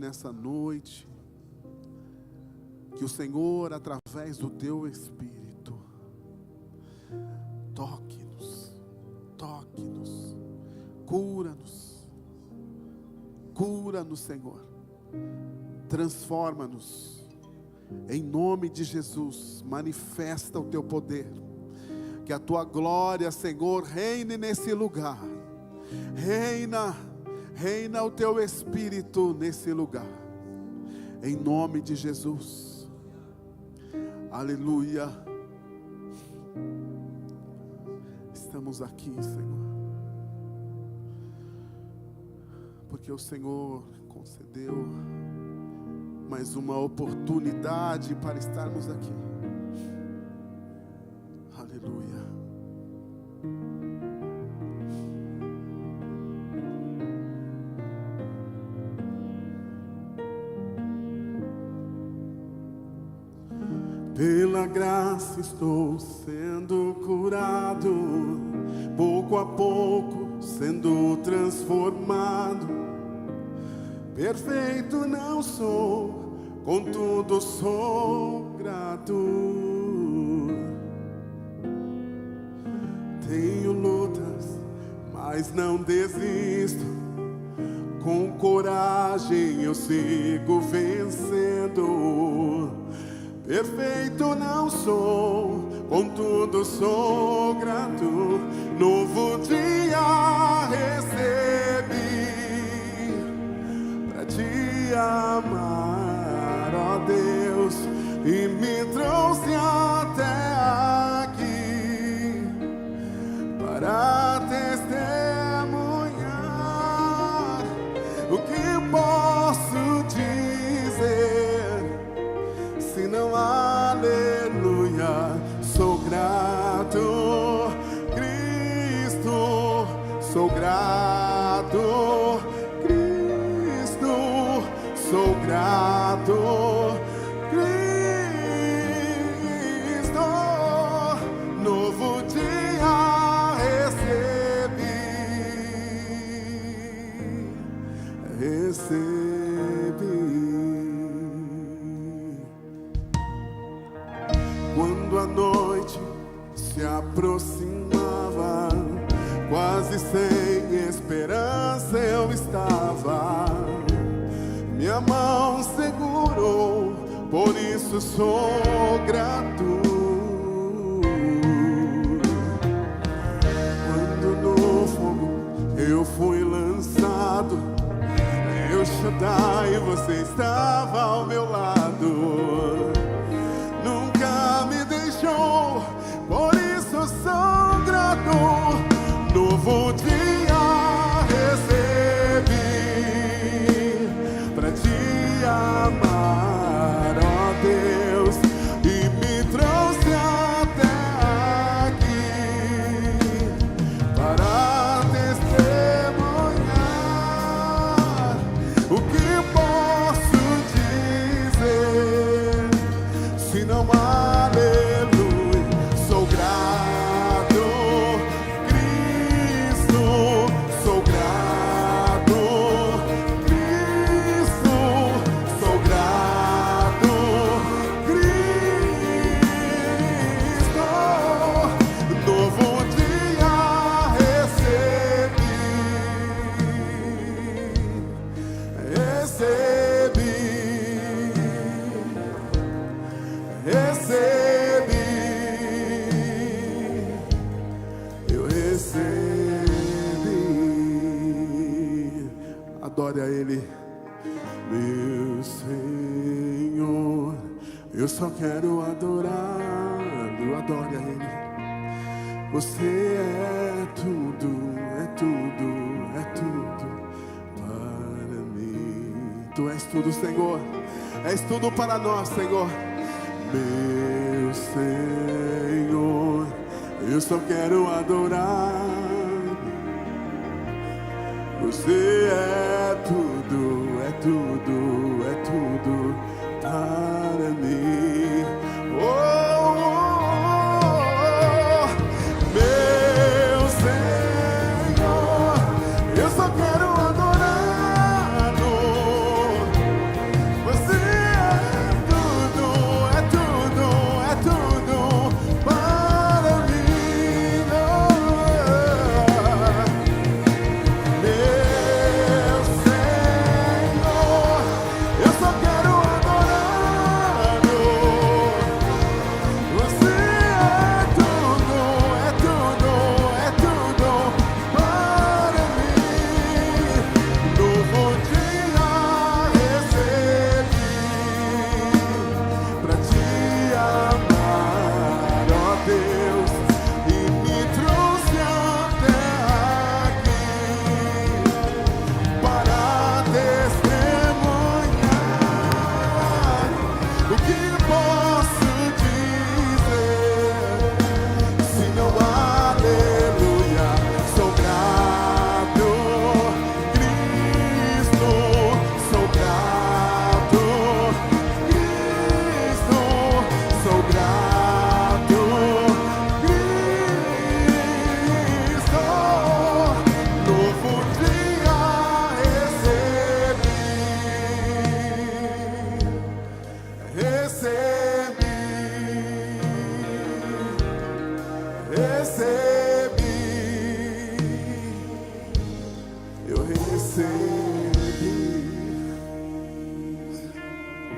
nessa noite, que o Senhor, através do Teu Espírito, toque-nos, cura-nos, Senhor, transforma-nos, em nome de Jesus. Manifesta o Teu poder, que a Tua glória, Senhor, reine nesse lugar, reina o Teu Espírito nesse lugar, em nome de Jesus, aleluia. Estamos aqui, Senhor, porque o Senhor concedeu mais uma oportunidade para estarmos aqui, aleluia. Pela graça estou sendo curado, pouco a pouco sendo transformado. Perfeito não sou, contudo sou grato. Tenho lutas, mas não desisto. Com coragem eu sigo vencendo. Perfeito não sou, contudo sou grato. Novo dia recebi pra te amar, ó Deus, e me trouxe até aqui para testemunhar. O que posso dizer senão aleluia? Sou grato, Cristo, sou grato, Cristo, sou grato, Cristo. Novo dia recebi. Quando a noite se aproximava, quase sem esperança eu estava. Minha mão segurou, por isso sou grato. Quando no fogo eu fui lançado, El Shaddai, você estava ao meu lado. Nunca me deixou, por isso sou grato. Novo dia recebi pra te amar, ó Deus, e me trouxe até aqui para testemunhar. O que posso dizer senão aleluia? Sou grato, Cristo, sou grato, Cristo, sou grato, Cristo. Novo dia recebi, eu recebi. Adore a Ele, meu Senhor. Eu só quero adorá-lo. Adore a Ele. Você é tudo, é tudo, é tudo para mim. Tu és tudo, Senhor. És tudo para nós, Senhor. Meu Senhor, eu só quero adorar. Você é tudo, é tudo, é tudo para mim. Oh, oh, oh. Meu Senhor, eu só quero adorá-lo.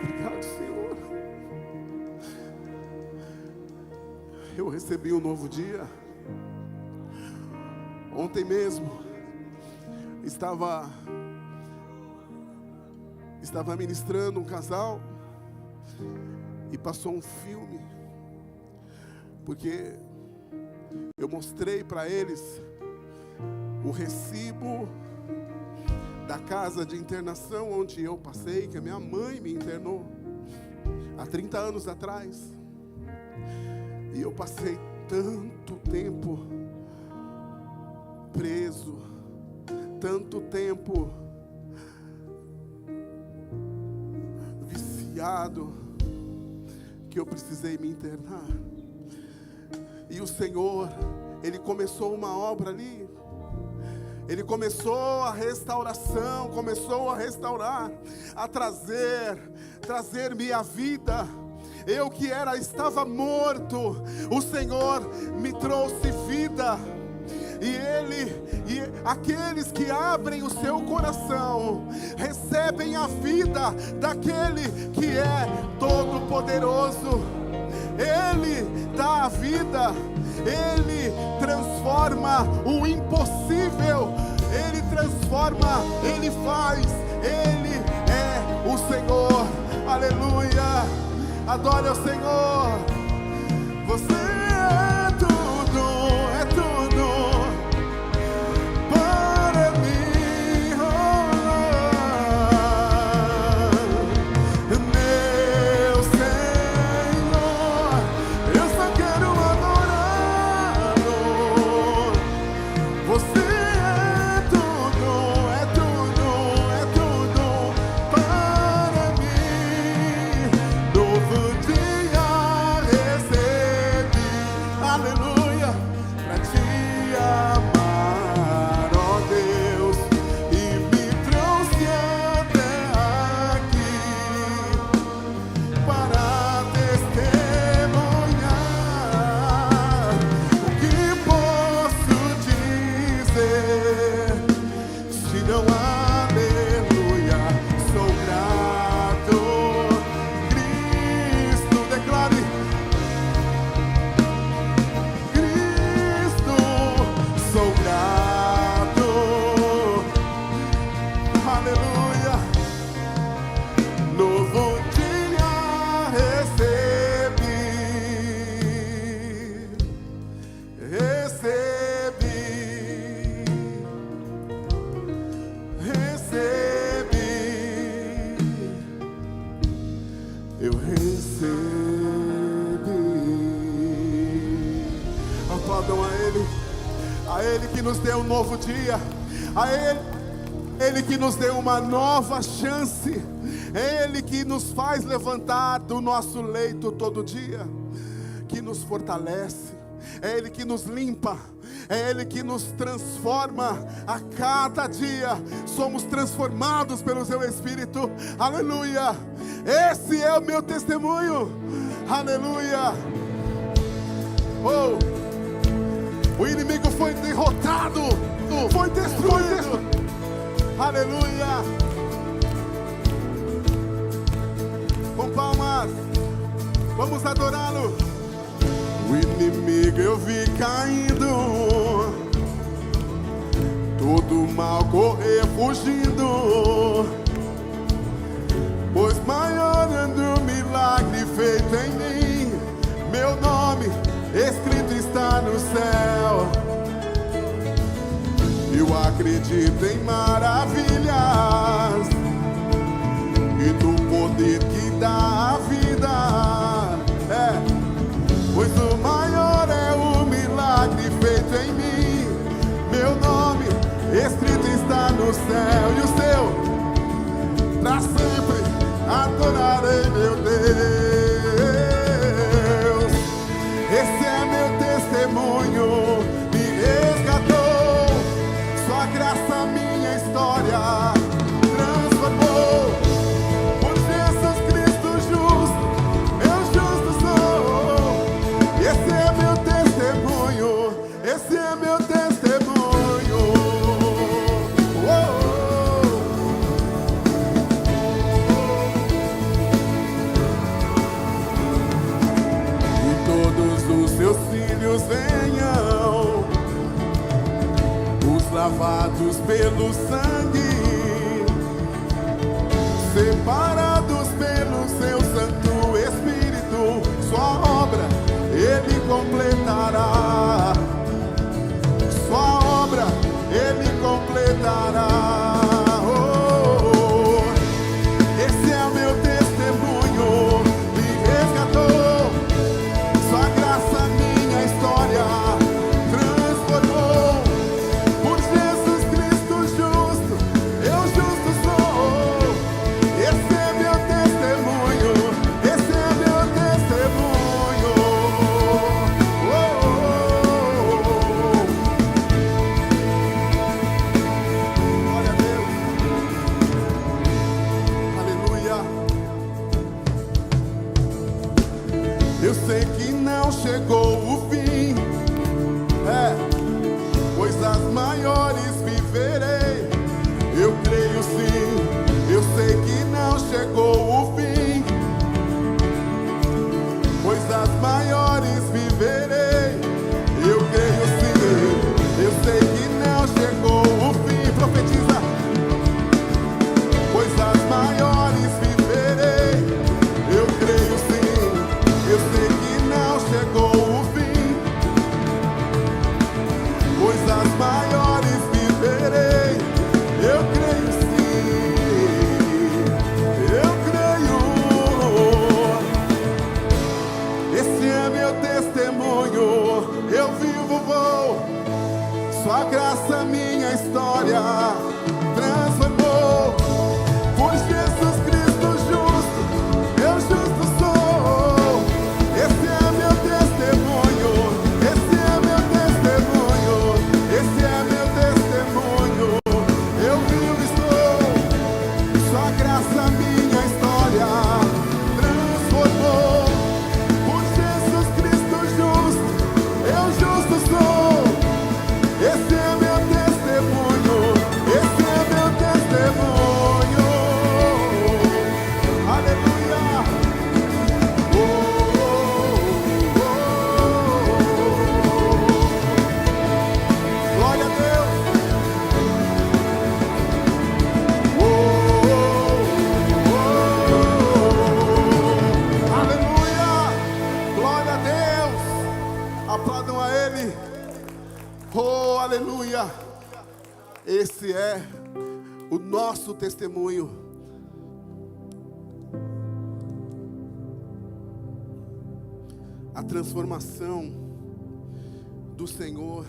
Obrigado, Senhor. Eu recebi um novo dia. Ontem mesmo estava ministrando um casal e passou um filme, porque eu mostrei para eles o recibo da casa de internação onde eu passei, que a minha mãe me internou há 30 anos atrás. E eu passei tanto tempo preso, tanto tempo viciado, que eu precisei me internar. E o Senhor, Ele começou uma obra ali. Ele começou a restauração, começou a restaurar, a trazer-me a vida. Eu que estava morto, o Senhor me trouxe vida. E aqueles que abrem o seu coração, recebem a vida daquele que é todo poderoso. Ele dá a vida, Ele transforma o impossível, Ele transforma, Ele faz, Ele é o Senhor. Aleluia, adore ao Senhor. Você é tudo para mim, meu Senhor. Eu só quero adorá-lo. Você é tudo para mim. Novo dia recebi, aleluia, pra te amar, ó Deus, e me trouxe até aqui para testemunhar. O que posso dizer, se não aleluia, sou grato. Cristo, declare, Cristo, sou grato. Aleluia, novo dia recebi, eu recebi. Aplaudam a Ele que nos deu um novo dia, a Ele que nos deu uma nova chance, é Ele que nos faz levantar do nosso leito todo dia, que nos fortalece, é Ele que nos limpa, é Ele que nos transforma a cada dia. Somos transformados pelo Seu Espírito, aleluia. Esse é o meu testemunho, aleluia. Oh, o inimigo foi derrotado, foi destruído, aleluia. Com palmas, vamos adorá-lo. O inimigo eu vi caindo, todo mal correr fugindo, pois maior é o milagre feito em mim. Meu nome escrito está no céu. Eu acredito em maravilhas e do poder que dá a vida. Pois o maior é o milagre feito em mim. Meu nome escrito está no céu. E o seu, pra sempre adorarei meu Deus. Esse é meu testemunho, me resgatou. Sua graça minha história transformou. Por Jesus Cristo justo, eu justo sou. Esse é meu testemunho, esse é meu testemunho. Oh, oh, justos pelo sangue, separados pelo seu Santo Espírito, sua obra Ele completará, sua obra Ele completará. Esse é o meu testemunho, me resgatou, sua graça minha história transformou. Por Jesus Cristo justo, eu justo sou. Esse é meu testemunho, esse é meu testemunho. Glória a Deus, aleluia. Eu sei que não chegou o fim, coisas maiores viverei. Eu creio sim, eu sei que não chegou o fim, coisas maiores viverei. Eu creio sim, eu sei que não chegou o fim. Profetiza, coisas maiores viverei. Eu creio sim, eu sei que não chegou o fim, coisas maiores viverei. Eu creio sim, eu creio. Esse é meu testemunho, eu vivo, vou. Sua graça minha história transformou. Por Jesus Cristo justo, eu justo sou. Esse é meu testemunho, esse é meu testemunho, esse é meu testemunho. Eu vivo estou, sua graça minha história transformou. Por Jesus Cristo justo, eu justo sou. Esse é meu testemunho, esse é meu testemunho. Aleluia. Glória a Deus. Aleluia. Glória a Deus. Aplaudam a Ele. Oh, aleluia. Esse é o nosso testemunho. A transformação do Senhor,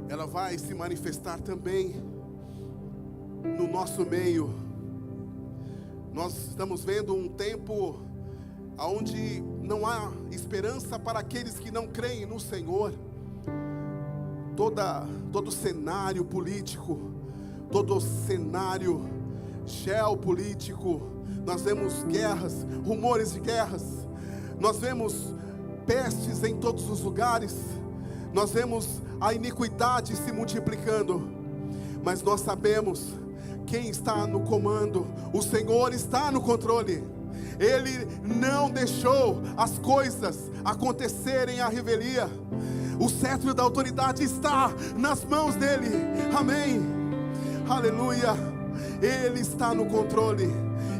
ela vai se manifestar também no nosso meio. Nós estamos vendo um tempo onde não há esperança para aqueles que não creem no Senhor. Todo cenário político, todo cenário geopolítico, nós vemos guerras, rumores de guerras, nós vemos pestes em todos os lugares, nós vemos a iniquidade se multiplicando, mas nós sabemos quem está no comando. O Senhor está no controle. Ele não deixou as coisas acontecerem à revelia. O cetro da autoridade está nas mãos dele. Amém. Aleluia. Ele está no controle.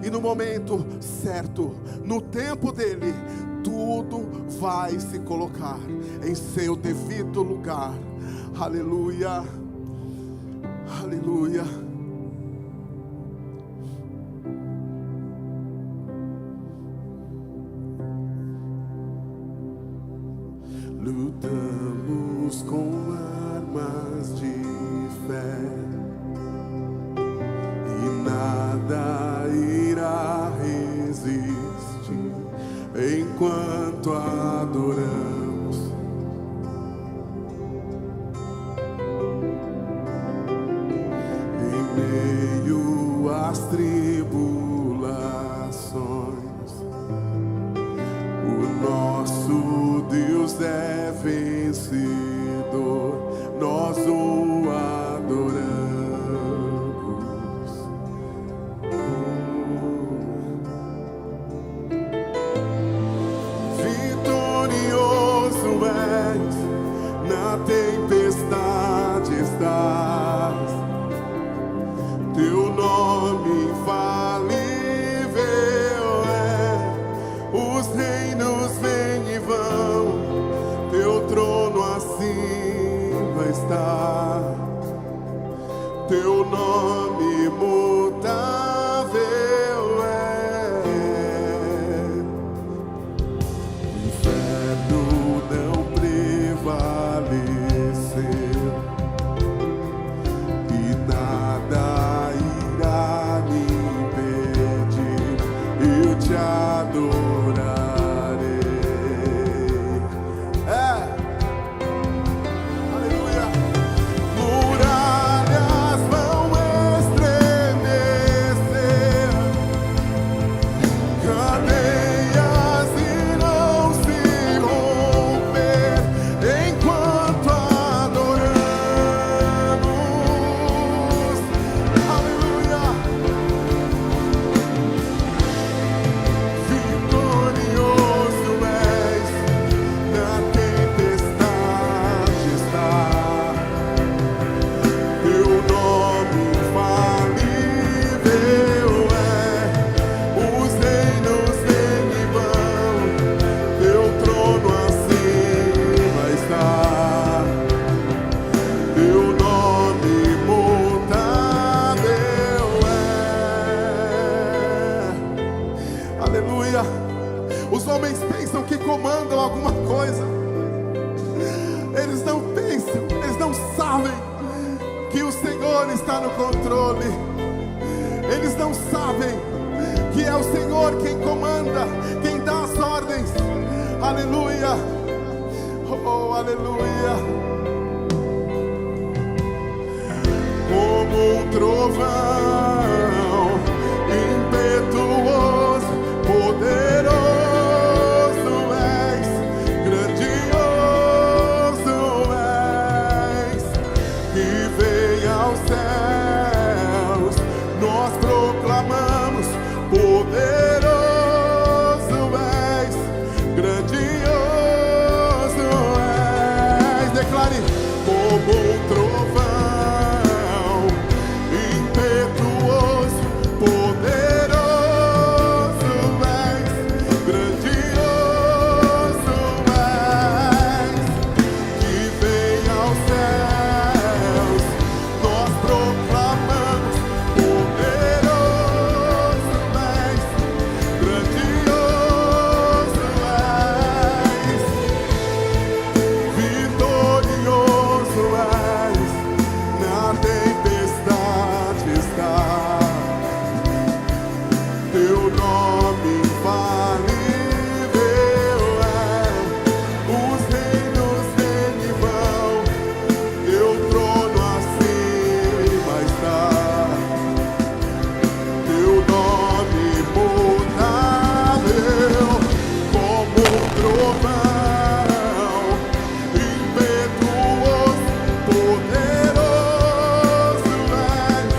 E no momento certo, no tempo dele, tudo vai se colocar em seu devido lugar. Aleluia. Aleluia. Lutamos com armas de fé e nada irá resistir enquanto adoramos. Em meio às tribulações, o nosso Deus é vencedor, nós o adoramos. Vitorioso és, na tempestade estás. nome infalível é. Os reinos vêm e vão, teu trono acima está. Teu nome imutável é. O inferno não prevaleceu e nada irá me impedir. Eu te adorarei. Aleluia. Muralhas vão estremecer, cadeias irão se romper enquanto adoramos. Aleluia. Vitorioso és, na tempestade está. Teu nome infalível é. Os reinos vêm e vão, teu trono acima está. Teu nome imutável é. Aleluia. Os homens pensam que comandam alguma coisa. Eles não pensam, eles não sabem que o Senhor está no controle. Eles não sabem que é o Senhor quem comanda, quem dá as ordens. Aleluia. Oh, aleluia. Como um trovão impetuoso, poderoso és, grandioso és, que vem aos céus, nós proclamamos, poderoso és, grandioso és. Declare: como um trovão impetuoso, poderoso és, grandioso és, que vem aos céus, nós proclamamos, poderoso és, grandioso és, vitorioso és, na tempestade está. Teu nome infalível é. Os reinos vêm e vão, teu trono acima está. Teu nome imutável, como um trovão impetuoso, poderoso és,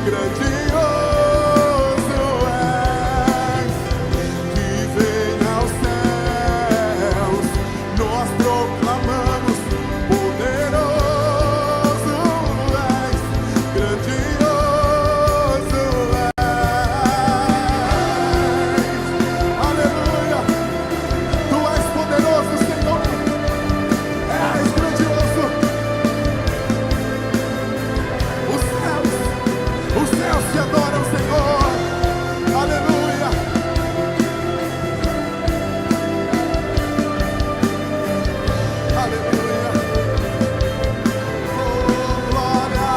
grandioso és, que vem aos céus, nós proclamamos, poderoso és, grandioso és. Aleluia. Tu és poderoso, Senhor. És grandioso. Os céus te adoram, Senhor. Aleluia. Aleluia. Oh, glória.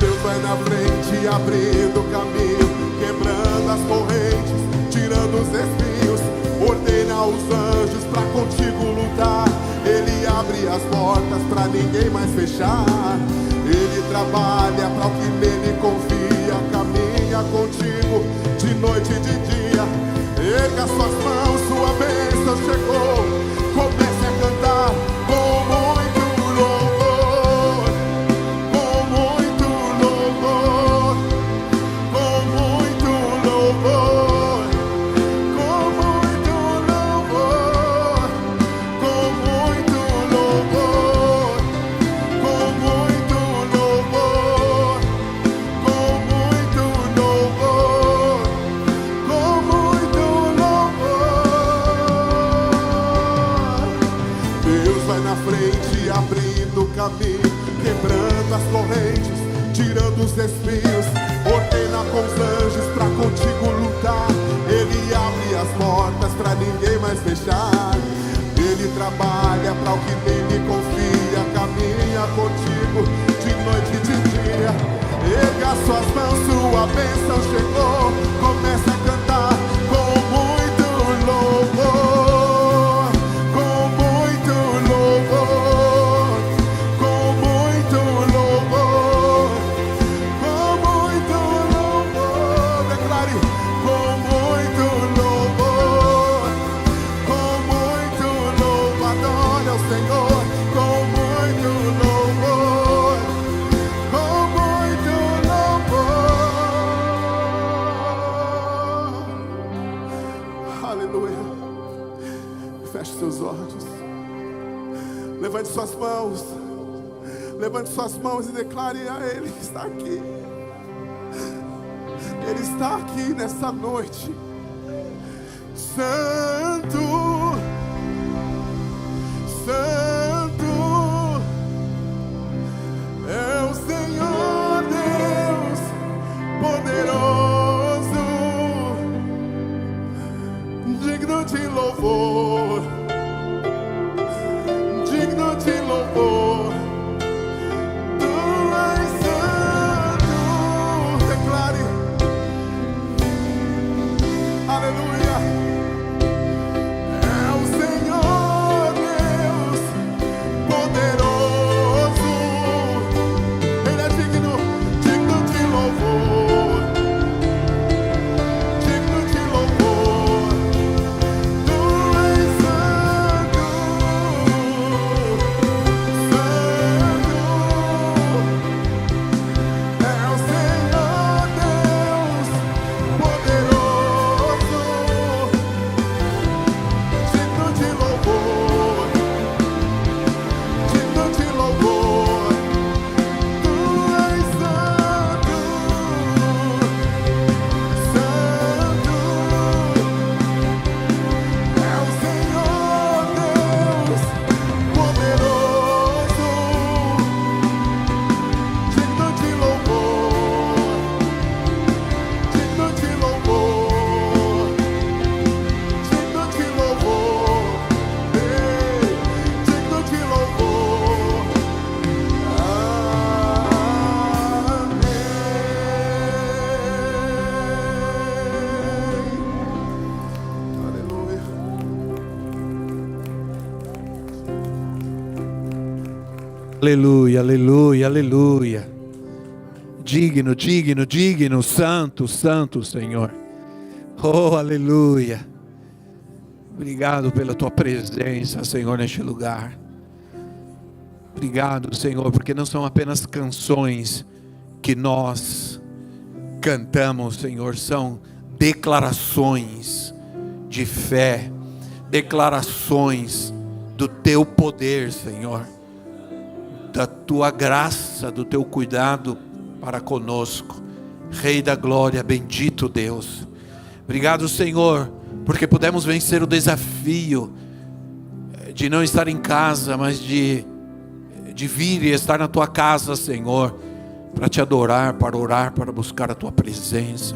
Deus vai na frente, abrindo o caminho, quebrando as correntes, tirando os espinhos, ordena os anjos pra contigo lutar. Ele abre as portas pra ninguém mais fechar. Ele trabalha pra o que nele confia, caminha contigo de noite e de dia. Erga suas mãos, sua bênção chegou. Comece a cantar com muito louvor, com muito louvor, com muito louvor, com muito louvor, com muito louvor, com muito louvor, dos espinhos, ordena com os anjos pra contigo lutar. Ele abre as portas pra ninguém mais fechar. Ele trabalha pra o que nele confia, caminha contigo de noite e de dia. Erga suas mãos, sua bênção chegou. Comece a cantar com muito louvor, com muito louvor, com muito louvor, com muito louvor. Declare com muito louvor, com muito louvor. Adore ao Senhor com muito louvor, com muito louvor. Aleluia. Feche seus olhos. Levante suas mãos. Levante suas mãos e declare a Ele que está aqui. Ele está aqui nessa noite. Santo, Santo é o Senhor Deus poderoso, digno de louvor, digno de louvor. Tu és santo. Declare, aleluia. É o Senhor Deus poderoso. Ele é digno, digno de louvor, digno de louvor. Tu és santo, santo. É o Senhor Deus poderoso, digno de louvor, digno de louvor. Tu és santo, santo. É o Senhor Deus poderoso, digno de louvor, digno de louvor, digno de louvor, digno de louvor. Amém. Aleluia. Aleluia, aleluia, aleluia. Digno, digno, digno, santo, santo, Senhor. Oh, aleluia. Obrigado pela tua presença, Senhor, neste lugar. Obrigado, Senhor, porque não são apenas canções que nós cantamos, Senhor, são declarações de fé, declarações do teu poder, Senhor, da tua graça, do teu cuidado para conosco. Rei da glória, bendito Deus. Obrigado, Senhor, porque pudemos vencer o desafio de não estar em casa, mas de vir e estar na tua casa, Senhor, para te adorar, para orar, para buscar a tua presença.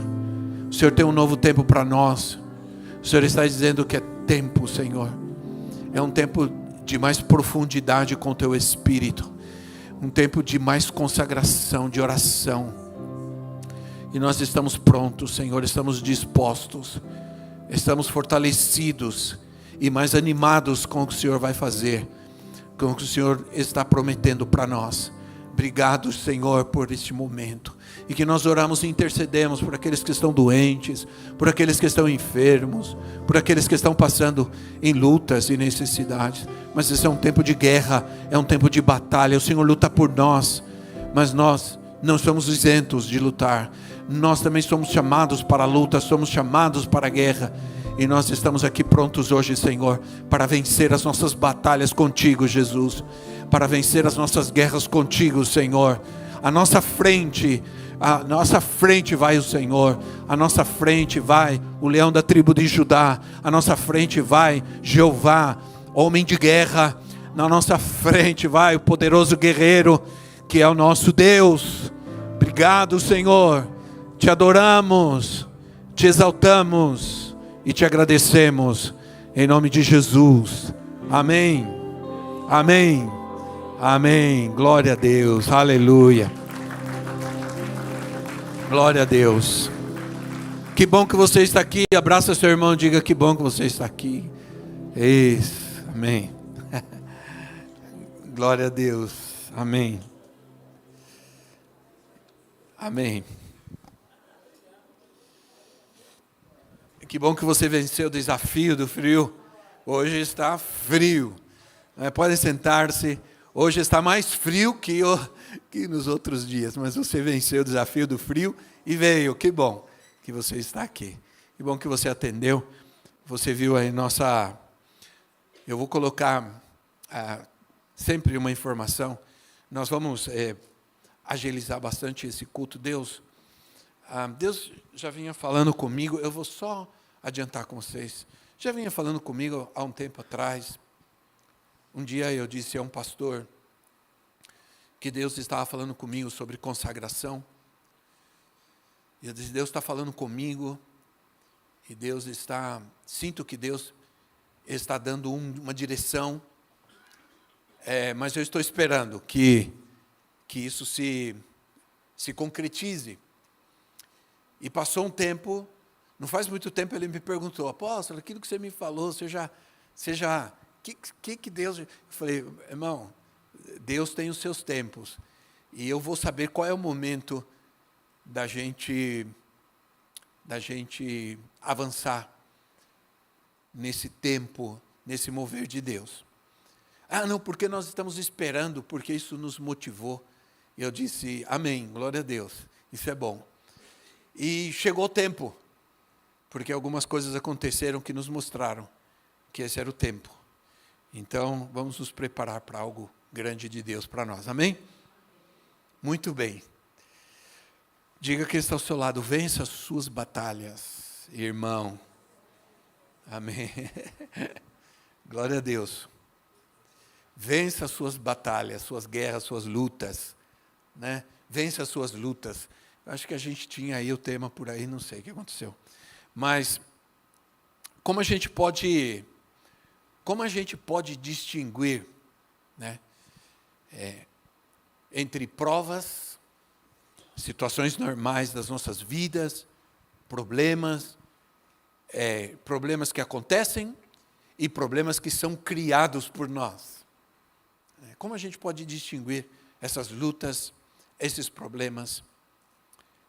O Senhor tem um novo tempo para nós. O Senhor está dizendo que é tempo, Senhor, é um tempo de mais profundidade com o teu Espírito, um tempo de mais consagração, de oração. E nós estamos prontos, Senhor, estamos dispostos, estamos fortalecidos e mais animados com o que o Senhor vai fazer, com o que o Senhor está prometendo para nós. Obrigado, Senhor, por este momento. E que nós oramos e intercedemos por aqueles que estão doentes, por aqueles que estão enfermos, por aqueles que estão passando em lutas e necessidades. Mas esse é um tempo de guerra, é um tempo de batalha. O Senhor luta por nós, mas nós não somos isentos de lutar. Nós também somos chamados para a luta, somos chamados para a guerra. E nós estamos aqui prontos hoje, Senhor, para vencer as nossas batalhas contigo, Jesus. Para vencer as nossas guerras contigo, Senhor. À nossa frente vai o Senhor. À nossa frente vai o leão da tribo de Judá. À nossa frente vai Jeová, homem de guerra. Na nossa frente vai o poderoso guerreiro, que é o nosso Deus. Obrigado, Senhor. Te adoramos, te exaltamos e te agradecemos. Em nome de Jesus. Amém. Amém. Amém. Glória a Deus. Aleluia. Glória a Deus. Que bom que você está aqui. Abraça seu irmão e diga: que bom que você está aqui. Isso. Amém. Glória a Deus. Amém. Amém. Que bom que você venceu o desafio do frio. Hoje está frio. Pode sentar-se. Hoje está mais frio que nos outros dias. Mas você venceu o desafio do frio e veio. Que bom que você está aqui. Que bom que você atendeu. Você viu aí nossa... Eu vou colocar sempre uma informação. Nós vamos agilizar bastante esse culto. Deus já vinha falando comigo. Eu vou só adiantar com vocês. Já vinha falando comigo há um tempo atrás. Um dia eu disse a um pastor que Deus estava falando comigo sobre consagração. E eu disse: Deus está falando comigo. E sinto que Deus está dando uma direção. Mas eu estou esperando que isso se concretize. E passou um tempo. Não faz muito tempo ele me perguntou: apóstolo, aquilo que você me falou, que Deus... Eu falei: irmão, Deus tem os seus tempos, e eu vou saber qual é o momento da gente avançar nesse tempo, nesse mover de Deus. Não, porque nós estamos esperando, porque isso nos motivou. E eu disse: amém, glória a Deus, isso é bom. E chegou o tempo. Porque algumas coisas aconteceram que nos mostraram que esse era o tempo. Então, vamos nos preparar para algo grande de Deus para nós. Amém? Muito bem. Diga que está ao seu lado: vença as suas batalhas, irmão. Amém. Glória a Deus. Vença as suas batalhas, suas guerras, suas lutas. Né? Vença as suas lutas. Eu acho que a gente tinha aí o tema por aí, não sei o que aconteceu. Mas como a gente pode distinguir, né, entre provas, situações normais das nossas vidas, problemas que acontecem e problemas que são criados por nós? Como a gente pode distinguir essas lutas, esses problemas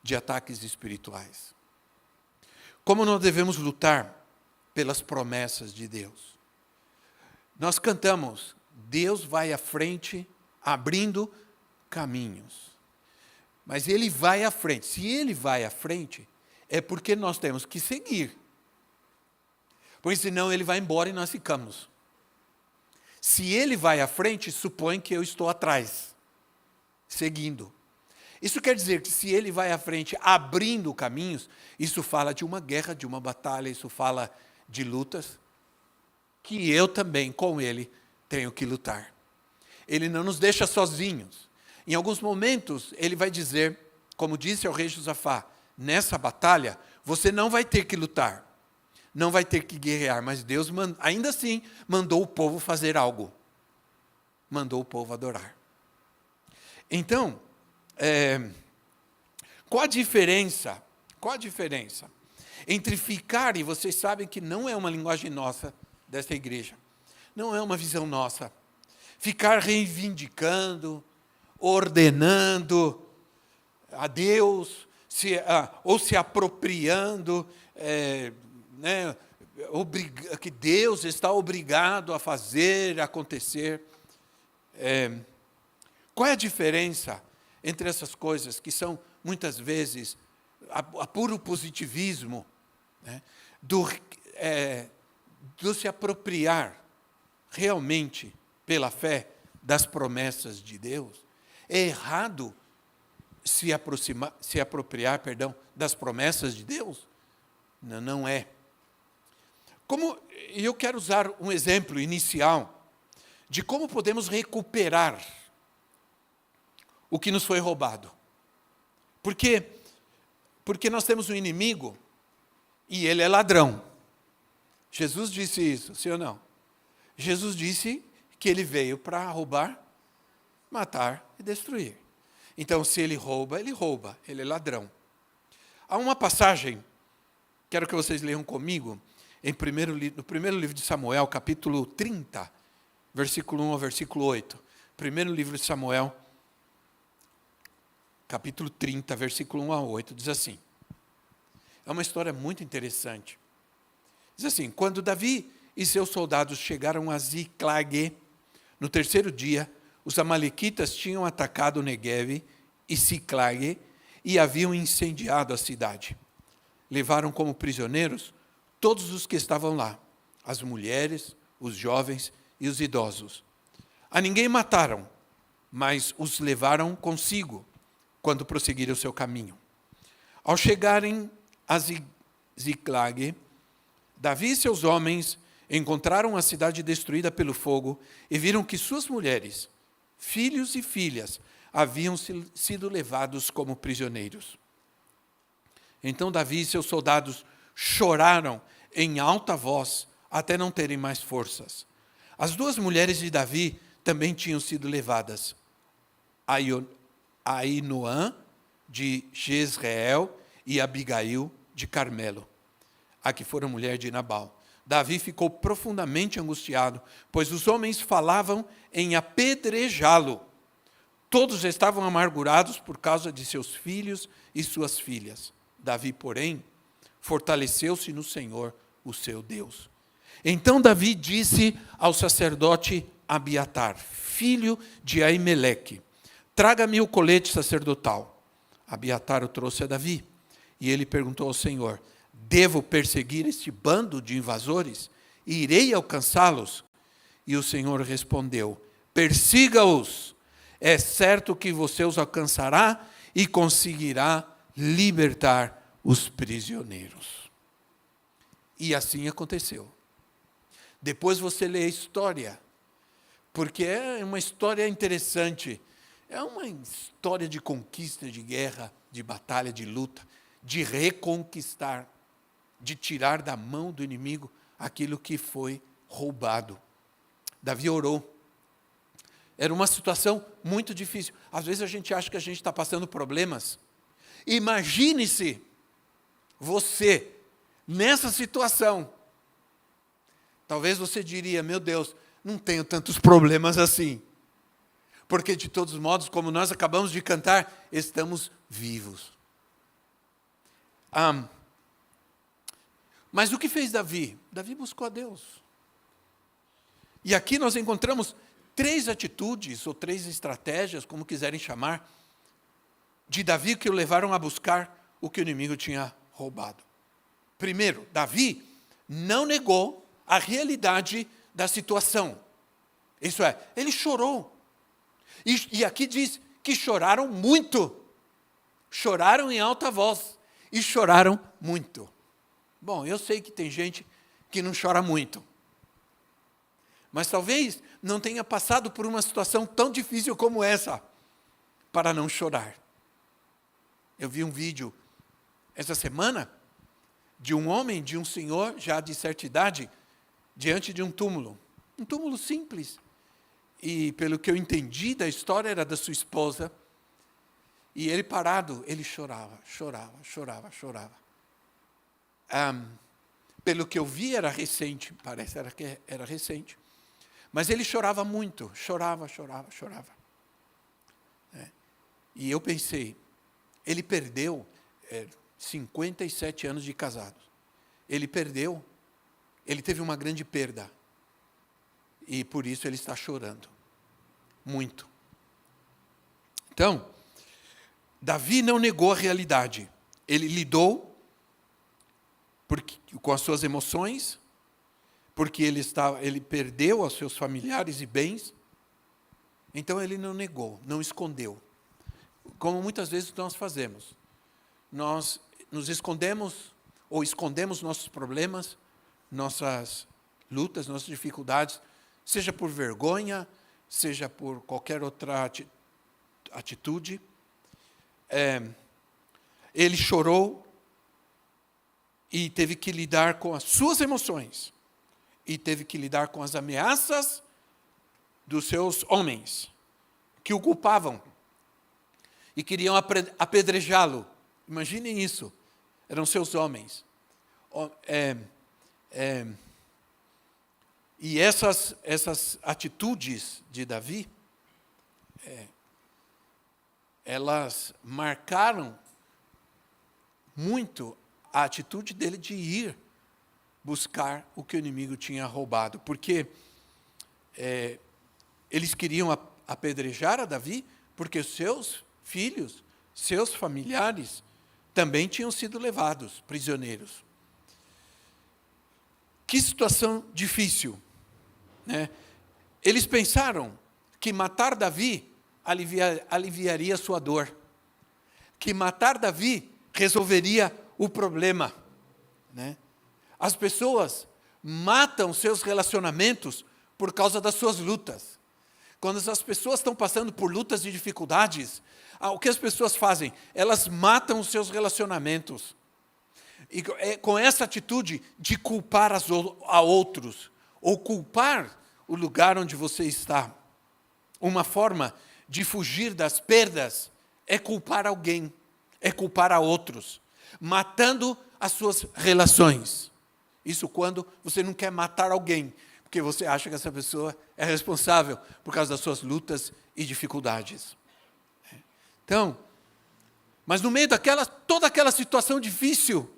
de ataques espirituais? Como nós devemos lutar pelas promessas de Deus? Nós cantamos: Deus vai à frente, abrindo caminhos. Mas Ele vai à frente. Se Ele vai à frente, é porque nós temos que seguir. Porque senão Ele vai embora e nós ficamos. Se Ele vai à frente, supõe que eu estou atrás, seguindo. Isso quer dizer que se Ele vai à frente abrindo caminhos, isso fala de uma guerra, de uma batalha, isso fala de lutas, que eu também, com Ele, tenho que lutar. Ele não nos deixa sozinhos. Em alguns momentos, Ele vai dizer, como disse ao rei Josafá: nessa batalha, você não vai ter que lutar, não vai ter que guerrear, mas Deus ainda assim mandou o povo fazer algo. Mandou o povo adorar. Então, qual a diferença entre ficar, e vocês sabem que não é uma linguagem nossa dessa igreja, não é uma visão nossa, ficar reivindicando, ordenando a Deus, ou se apropriando, que Deus está obrigado a fazer, a acontecer. Qual é a diferença entre essas coisas que são, muitas vezes, a puro positivismo, né, do se apropriar realmente, pela fé, das promessas de Deus? É errado se apropriar, das promessas de Deus? Não é. E eu quero usar um exemplo inicial de como podemos recuperar o que nos foi roubado. Porque nós temos um inimigo e ele é ladrão. Jesus disse isso, sim ou não? Jesus disse que ele veio para roubar, matar e destruir. Então, se ele rouba, ele é ladrão. Há uma passagem, quero que vocês leiam comigo, no primeiro livro de Samuel, capítulo 30, versículo 1 ao versículo 8. Primeiro livro de Samuel, capítulo 30, versículo 1 a 8, diz assim. É uma história muito interessante. Diz assim, quando Davi e seus soldados chegaram a Ziclague, no terceiro dia, os amalequitas tinham atacado Negueve e Ziclague e haviam incendiado a cidade. Levaram como prisioneiros todos os que estavam lá, as mulheres, os jovens e os idosos. A ninguém mataram, mas os levaram consigo, quando prosseguiram o seu caminho. Ao chegarem a Ziclague, Davi e seus homens encontraram a cidade destruída pelo fogo e viram que suas mulheres, filhos e filhas, haviam sido levados como prisioneiros. Então Davi e seus soldados choraram em alta voz, até não terem mais forças. As duas mulheres de Davi também tinham sido levadas. Ainoã, de Jezreel, e Abigail, de Carmelo, a que fora mulher de Nabal. Davi ficou profundamente angustiado, pois os homens falavam em apedrejá-lo. Todos estavam amargurados por causa de seus filhos e suas filhas. Davi, porém, fortaleceu-se no Senhor, o seu Deus. Então Davi disse ao sacerdote Abiatar, filho de Aimeleque, traga-me o colete sacerdotal. Abiatar o trouxe a Davi, e ele perguntou ao Senhor, devo perseguir este bando de invasores? Irei alcançá-los? E o Senhor respondeu, persiga-os, é certo que você os alcançará e conseguirá libertar os prisioneiros. E assim aconteceu. Depois você lê a história, porque é uma história interessante. É uma história de conquista, de guerra, de batalha, de luta, de reconquistar, de tirar da mão do inimigo aquilo que foi roubado. Davi orou. Era uma situação muito difícil. Às vezes a gente acha que a gente está passando problemas. Imagine-se você nessa situação. Talvez você diria, meu Deus, não tenho tantos problemas assim. Porque de todos os modos, como nós acabamos de cantar, estamos vivos. Mas o que fez Davi? Davi buscou a Deus. E aqui nós encontramos 3 atitudes, ou 3 estratégias, como quiserem chamar, de Davi que o levaram a buscar o que o inimigo tinha roubado. Primeiro, Davi não negou a realidade da situação. Isso é, ele chorou. E aqui diz que choraram muito. Choraram em alta voz. E choraram muito. Bom, eu sei que tem gente que não chora muito. Mas talvez não tenha passado por uma situação tão difícil como essa, para não chorar. Eu vi um vídeo essa semana de um homem, de um senhor, já de certa idade, diante de um túmulo simples. E pelo que eu entendi da história, era da sua esposa. E ele parado, ele chorava. Pelo que eu vi, era recente, parece que era recente. Mas ele chorava muito, chorava. E eu pensei, ele perdeu 57 anos de casado. Ele teve uma grande perda. E por isso ele está chorando. Muito. Então, Davi não negou a realidade. Ele lidou com as suas emoções, porque ele perdeu os seus familiares e bens. Então ele não negou, não escondeu. Como muitas vezes nós fazemos. Nós nos escondemos ou escondemos nossos problemas, nossas lutas, nossas dificuldades, seja por vergonha, seja por qualquer outra atitude. ele chorou e teve que lidar com as suas emoções e teve que lidar com as ameaças dos seus homens que o culpavam e queriam apedrejá-lo. Imaginem isso, eram seus homens. E essas atitudes de Davi, elas marcaram muito a atitude dele de ir buscar o que o inimigo tinha roubado. Porque eles queriam apedrejar a Davi, porque seus filhos, seus familiares, também tinham sido levados prisioneiros. Que situação difícil, né? Eles pensaram que matar Davi aliviaria sua dor, que matar Davi resolveria o problema, né? As pessoas matam seus relacionamentos por causa das suas lutas. Quando as pessoas estão passando por lutas e dificuldades, o que as pessoas fazem? Elas matam os seus relacionamentos. E com essa atitude de culpar a outros, ou culpar o lugar onde você está. Uma forma de fugir das perdas é culpar alguém, é culpar a outros, matando as suas relações. Isso quando você não quer matar alguém, porque você acha que essa pessoa é responsável por causa das suas lutas e dificuldades. Então, mas no meio toda aquela situação difícil,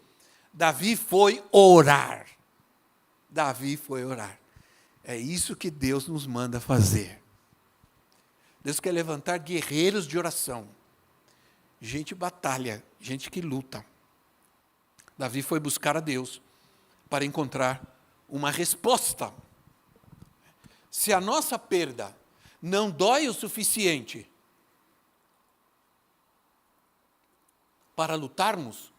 Davi foi orar. Davi foi orar. É isso que Deus nos manda fazer. Deus quer levantar guerreiros de oração. Gente batalha, gente que luta. Davi foi buscar a Deus para encontrar uma resposta. Se a nossa perda não dói o suficiente para lutarmos,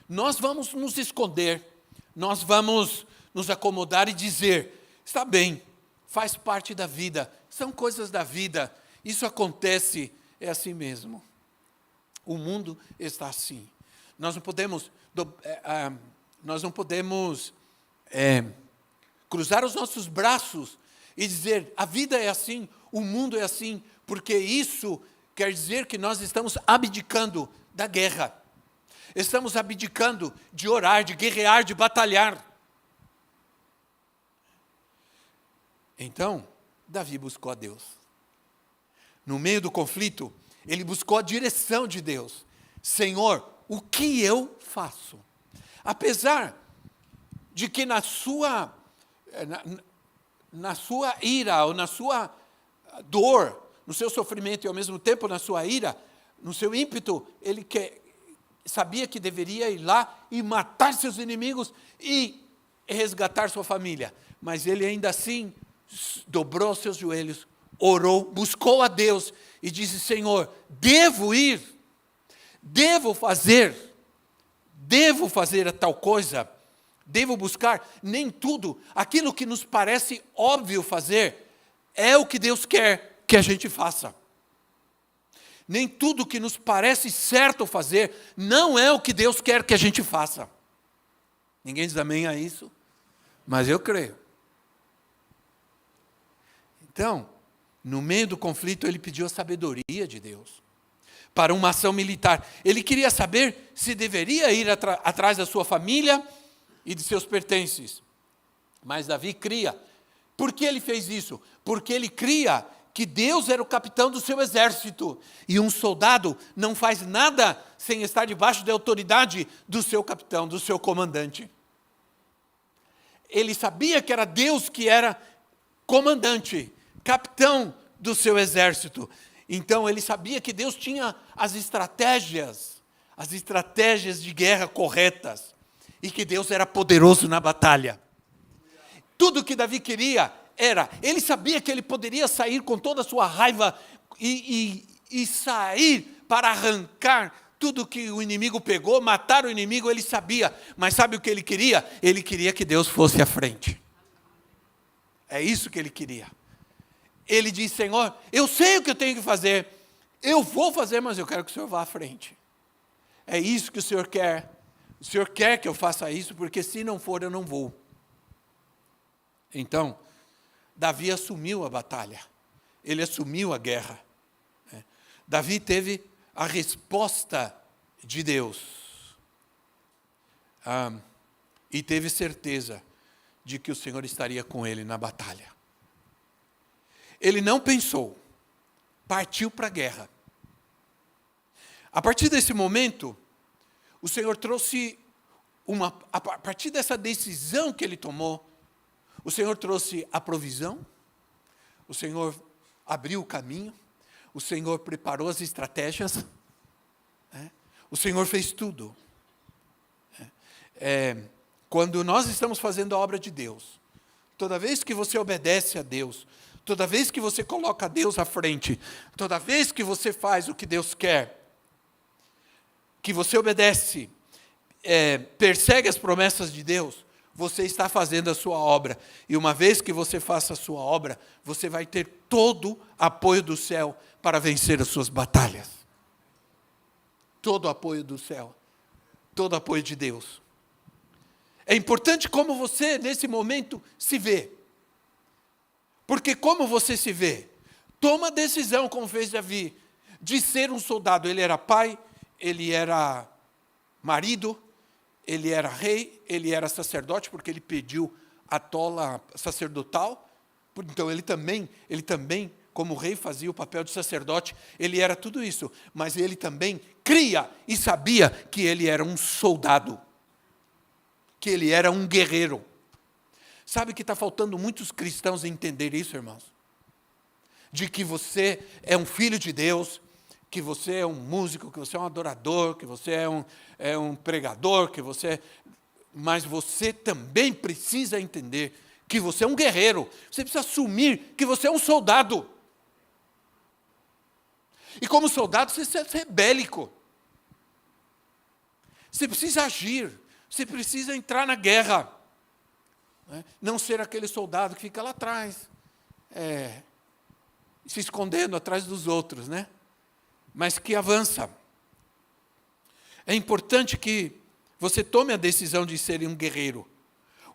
nós vamos nos esconder, nós vamos nos acomodar e dizer, está bem, faz parte da vida, são coisas da vida, isso acontece, é assim mesmo. O mundo está assim. Nós não podemos cruzar os nossos braços e dizer, a vida é assim, o mundo é assim, porque isso quer dizer que nós estamos abdicando da guerra. Estamos abdicando de orar, de guerrear, de batalhar. Então, Davi buscou a Deus. No meio do conflito, ele buscou a direção de Deus. Senhor, o que eu faço? Apesar de que na sua ira, ou na sua dor, no seu sofrimento e ao mesmo tempo na sua ira, no seu ímpeto, ele sabia que deveria ir lá e matar seus inimigos e resgatar sua família. Mas ele ainda assim dobrou os seus joelhos, orou, buscou a Deus e disse, Senhor, devo ir? Devo fazer a tal coisa? Devo buscar? Nem tudo, aquilo que nos parece óbvio fazer, é o que Deus quer que a gente faça. Nem tudo que nos parece certo fazer, não é o que Deus quer que a gente faça. Ninguém diz amém a isso, mas eu creio. Então, no meio do conflito, ele pediu a sabedoria de Deus para uma ação militar. Ele queria saber se deveria ir atrás da sua família e de seus pertences. Mas Davi cria. Por que ele fez isso? Porque ele cria que Deus era o capitão do seu exército. E um soldado não faz nada sem estar debaixo da autoridade do seu capitão, do seu comandante. Ele sabia que era Deus que era comandante, capitão do seu exército. Então ele sabia que Deus tinha as estratégias de guerra corretas. E que Deus era poderoso na batalha. Tudo que Davi queria ele sabia que ele poderia sair com toda a sua raiva e sair para arrancar tudo que o inimigo pegou, matar o inimigo, ele sabia. Mas sabe o que ele queria? Ele queria que Deus fosse à frente. É isso que ele queria. Ele disse, Senhor, eu sei o que eu tenho que fazer, eu vou fazer, mas eu quero que o Senhor vá à frente. é isso que o Senhor quer. O Senhor quer que eu faça isso, porque se não for, eu não vou. Então, Davi assumiu a batalha. Ele assumiu a guerra. Davi teve a resposta de Deus. E teve certeza de que o Senhor estaria com ele na batalha. Ele não pensou, partiu para a guerra. A partir desse momento, o Senhor trouxe a partir dessa decisão que ele tomou, o Senhor trouxe a provisão, o Senhor abriu o caminho, o Senhor preparou as estratégias, o Senhor fez tudo. Quando nós estamos fazendo a obra de Deus, toda vez que você obedece a Deus, toda vez que você coloca Deus à frente, toda vez que você faz o que Deus quer, que você obedece, persegue as promessas de Deus, você está fazendo a sua obra. E uma vez que você faça a sua obra, você vai ter todo o apoio do céu para vencer as suas batalhas. Todo o apoio do céu, todo o apoio de Deus. É importante como você, nesse momento, se vê. Porque como você se vê, toma a decisão, como fez Davi, de ser um soldado. Ele era pai, ele era marido, ele era rei, ele era sacerdote, porque ele pediu a tola sacerdotal. Então ele também, como rei, fazia o papel de sacerdote. Ele era tudo isso, mas ele também cria e sabia que ele era um soldado, que ele era um guerreiro. Sabe que está faltando muitos cristãos entender isso, irmãos? De que você é um filho de Deus, que você é um músico, que você é um adorador, que você é um pregador, mas você também precisa entender que você é um guerreiro. Você precisa assumir que você é um soldado. E como soldado, você precisa ser bélico. Você precisa agir. Você precisa entrar na guerra. Não ser aquele soldado que fica lá atrás, se escondendo atrás dos outros, né? Mas que avança. É importante que você tome a decisão de ser um guerreiro.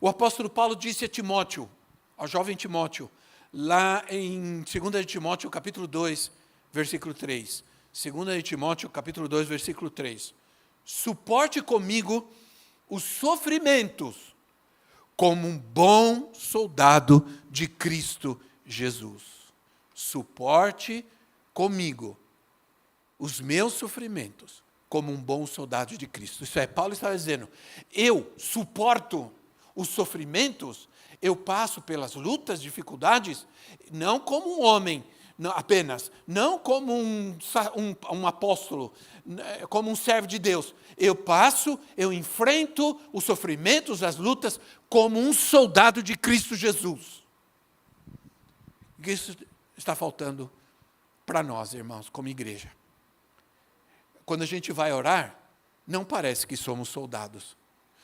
O apóstolo Paulo disse a Timóteo, ao jovem Timóteo, lá em 2 Timóteo, capítulo 2, versículo 3. 2 Timóteo, capítulo 2, versículo 3. Suporte comigo os sofrimentos como um bom soldado de Cristo Jesus. Suporte comigo os meus sofrimentos como um bom soldado de Cristo. Isso é, Paulo está dizendo, eu suporto os sofrimentos, eu passo pelas lutas, dificuldades, não como um homem, não como um apóstolo, como um servo de Deus. Eu enfrento os sofrimentos, as lutas, como um soldado de Cristo Jesus. Isso está faltando para nós, irmãos, como igreja. Quando a gente vai orar, não parece que somos soldados.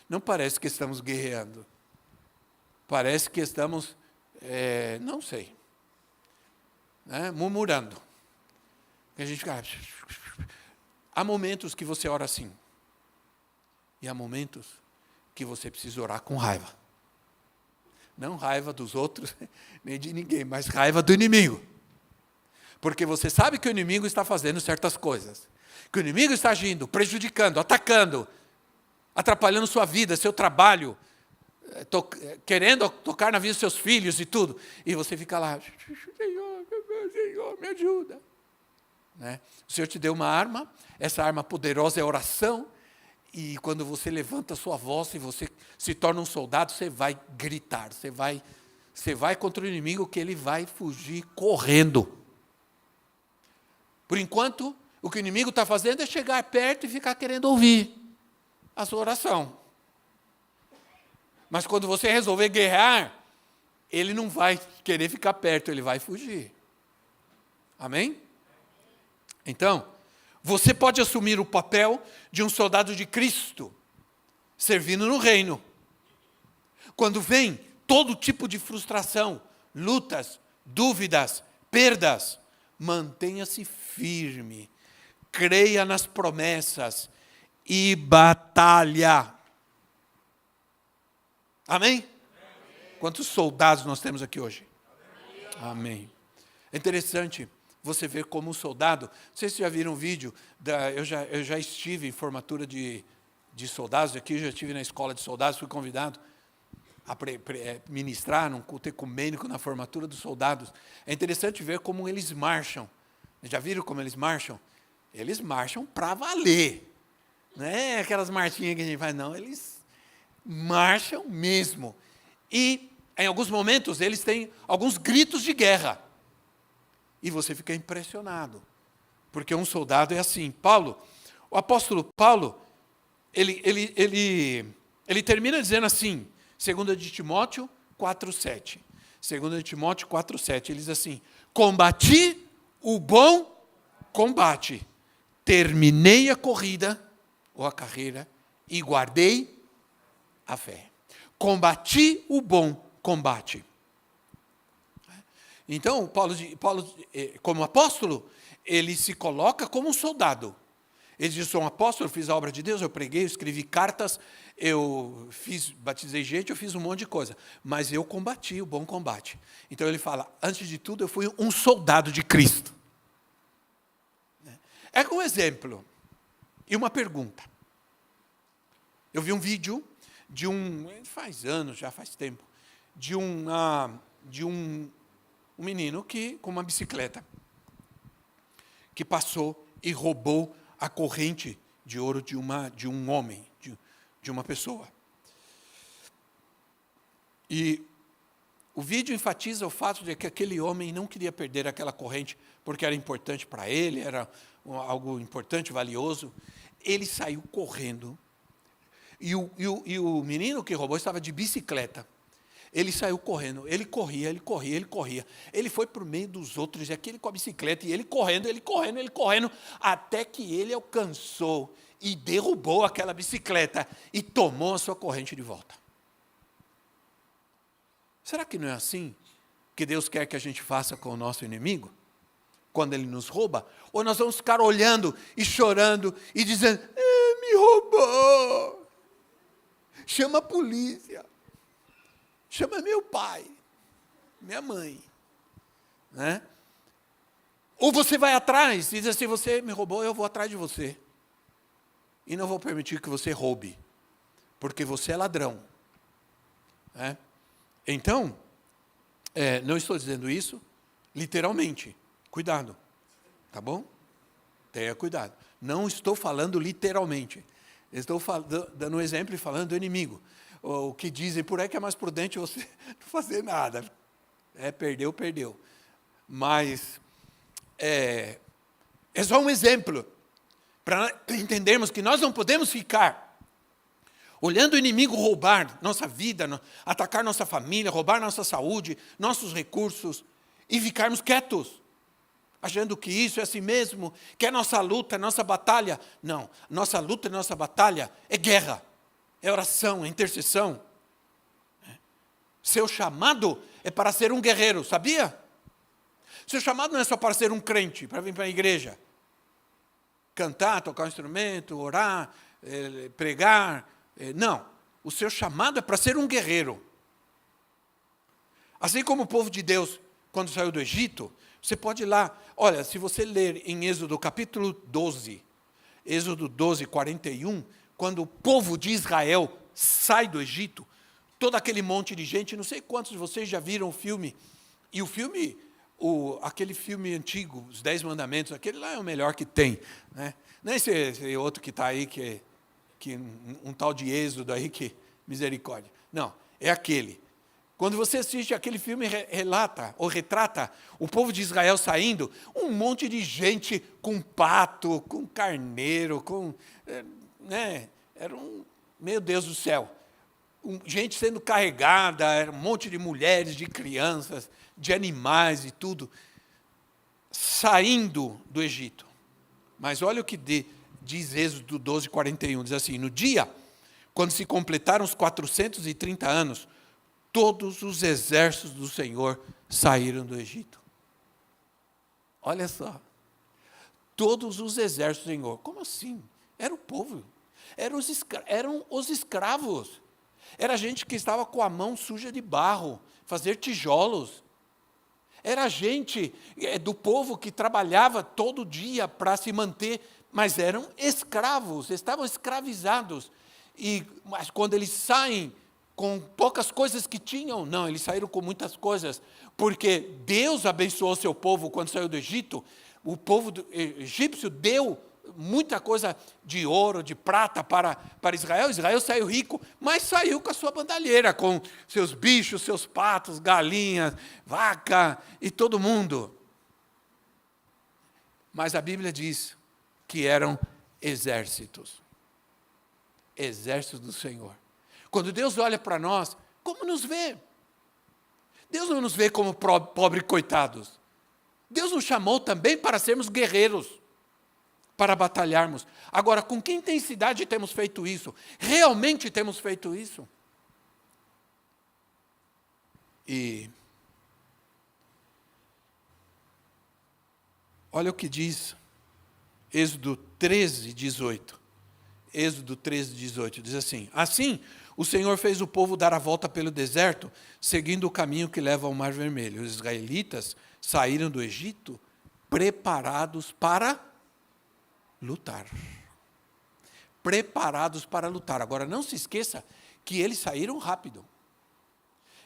Não parece que estamos guerreando. Parece que estamos, não sei, murmurando. A gente fica... Há momentos que você ora assim. E há momentos que você precisa orar com raiva. Não raiva dos outros, nem de ninguém, mas raiva do inimigo. Porque você sabe que o inimigo está fazendo certas coisas. Que o inimigo está agindo, prejudicando, atacando, atrapalhando sua vida, seu trabalho, querendo tocar na vida dos seus filhos e tudo. E você fica lá, Senhor, me ajuda. O Senhor te deu uma arma, essa arma poderosa é a oração, e quando você levanta a sua voz e você se torna um soldado, você vai gritar, você vai contra o inimigo que ele vai fugir correndo. Por enquanto, o que o inimigo está fazendo é chegar perto e ficar querendo ouvir a sua oração. Mas quando você resolver guerrear, ele não vai querer ficar perto, ele vai fugir. Amém? Então, você pode assumir o papel de um soldado de Cristo, servindo no reino. Quando vem todo tipo de frustração, lutas, dúvidas, perdas, mantenha-se firme, creia nas promessas, e batalha. Amém? Quantos soldados nós temos aqui hoje? Amém. É interessante você ver como um soldado. Não sei se vocês já viram um vídeo. Eu já estive em formatura de soldados aqui, eu já estive na escola de soldados, fui convidado a ministrar num culto ecumênico na formatura dos soldados. É interessante ver como eles marcham. Já viram como eles marcham? Eles marcham para valer. Não é aquelas marchinhas que a gente faz, não. Eles marcham mesmo. E, em alguns momentos, eles têm alguns gritos de guerra. E você fica impressionado. Porque um soldado é assim. O apóstolo Paulo, ele termina dizendo assim, 2 de Timóteo 4,7. 2 de Timóteo 4,7, ele diz assim: combati o bom combate, terminei a corrida, ou a carreira, e guardei a fé. Combati o bom combate. Então, Paulo, como apóstolo, ele se coloca como um soldado. Ele diz: sou um apóstolo, eu fiz a obra de Deus, eu preguei, eu escrevi cartas, batizei gente, eu fiz um monte de coisa. Mas eu combati o bom combate. Então ele fala: antes de tudo, eu fui um soldado de Cristo. É um exemplo. E uma pergunta. Eu vi um vídeo faz anos, já faz tempo, de um menino com uma bicicleta, que passou e roubou a corrente de ouro de um homem, de uma pessoa. E o vídeo enfatiza o fato de que aquele homem não queria perder aquela corrente, porque era importante para ele, era algo importante, valioso. Ele saiu correndo, e o menino que roubou estava de bicicleta. Ele saiu correndo, ele corria. Ele foi por meio dos outros, e aquele com a bicicleta, e ele correndo, até que ele alcançou e derrubou aquela bicicleta e tomou a sua corrente de volta. Será que não é assim que Deus quer que a gente faça com o nosso inimigo? Quando ele nos rouba? Ou nós vamos ficar olhando e chorando e dizendo: me roubou, chama a polícia. Chama meu pai, minha mãe. Né? Ou você vai atrás e diz assim: você me roubou, eu vou atrás de você. E não vou permitir que você roube, porque você é ladrão. Né? Então, não estou dizendo isso literalmente. Cuidado, tá bom? Tenha cuidado. Não estou falando literalmente. Estou dando um exemplo e falando do inimigo. O que dizem por aí que é mais prudente você não fazer nada. Perdeu. Mas é só um exemplo, para entendermos que nós não podemos ficar olhando o inimigo roubar nossa vida, atacar nossa família, roubar nossa saúde, nossos recursos, e ficarmos quietos, achando que isso é assim mesmo, que é nossa luta, nossa batalha. Não, nossa luta e nossa batalha é guerra. É oração, é intercessão. Seu chamado é para ser um guerreiro, sabia? Seu chamado não é só para ser um crente, para vir para a igreja. Cantar, tocar um instrumento, orar, pregar. Não. O seu chamado é para ser um guerreiro. Assim como o povo de Deus, quando saiu do Egito, você pode ir lá. Olha, se você ler em Êxodo capítulo 12, Êxodo 12, 41, quando o povo de Israel sai do Egito, todo aquele monte de gente, não sei quantos de vocês já viram o filme, e o filme, aquele filme antigo, Os 10 Mandamentos, aquele lá é o melhor que tem. Né? Não é esse outro que está aí, que um tal de Êxodo aí, que misericórdia. Não, é aquele. Quando você assiste aquele filme, retrata o povo de Israel saindo, um monte de gente com pato, com carneiro, era meu Deus do céu, gente sendo carregada, era um monte de mulheres, de crianças, de animais e tudo, saindo do Egito. Mas olha o que diz Êxodo 12, 41, diz assim: no dia, quando se completaram os 430 anos, todos os exércitos do Senhor saíram do Egito. Olha só. Todos os exércitos do Senhor. Como assim? Era o povo. eram os escravos. Era gente que estava com a mão suja de barro, fazer tijolos. Era gente do povo que trabalhava todo dia para se manter, mas eram escravos, estavam escravizados. Mas quando eles saem com poucas coisas que tinham, não, eles saíram com muitas coisas, porque Deus abençoou seu povo quando saiu do Egito. O povo egípcio deu muita coisa de ouro, de prata para Israel. Israel saiu rico, mas saiu com a sua bandalheira, com seus bichos, seus patos, galinhas, vaca e todo mundo. Mas a Bíblia diz que eram exércitos. Exércitos do Senhor. Quando Deus olha para nós, como nos vê? Deus não nos vê como pobres coitados. Deus nos chamou também para sermos guerreiros, para batalharmos. Agora, com que intensidade temos feito isso? Realmente temos feito isso? E olha o que diz Êxodo 13, 18. Êxodo 13, 18, diz assim: assim, o Senhor fez o povo dar a volta pelo deserto, seguindo o caminho que leva ao Mar Vermelho. Os israelitas saíram do Egito preparados para lutar. Preparados para lutar. Agora, não se esqueça que eles saíram rápido.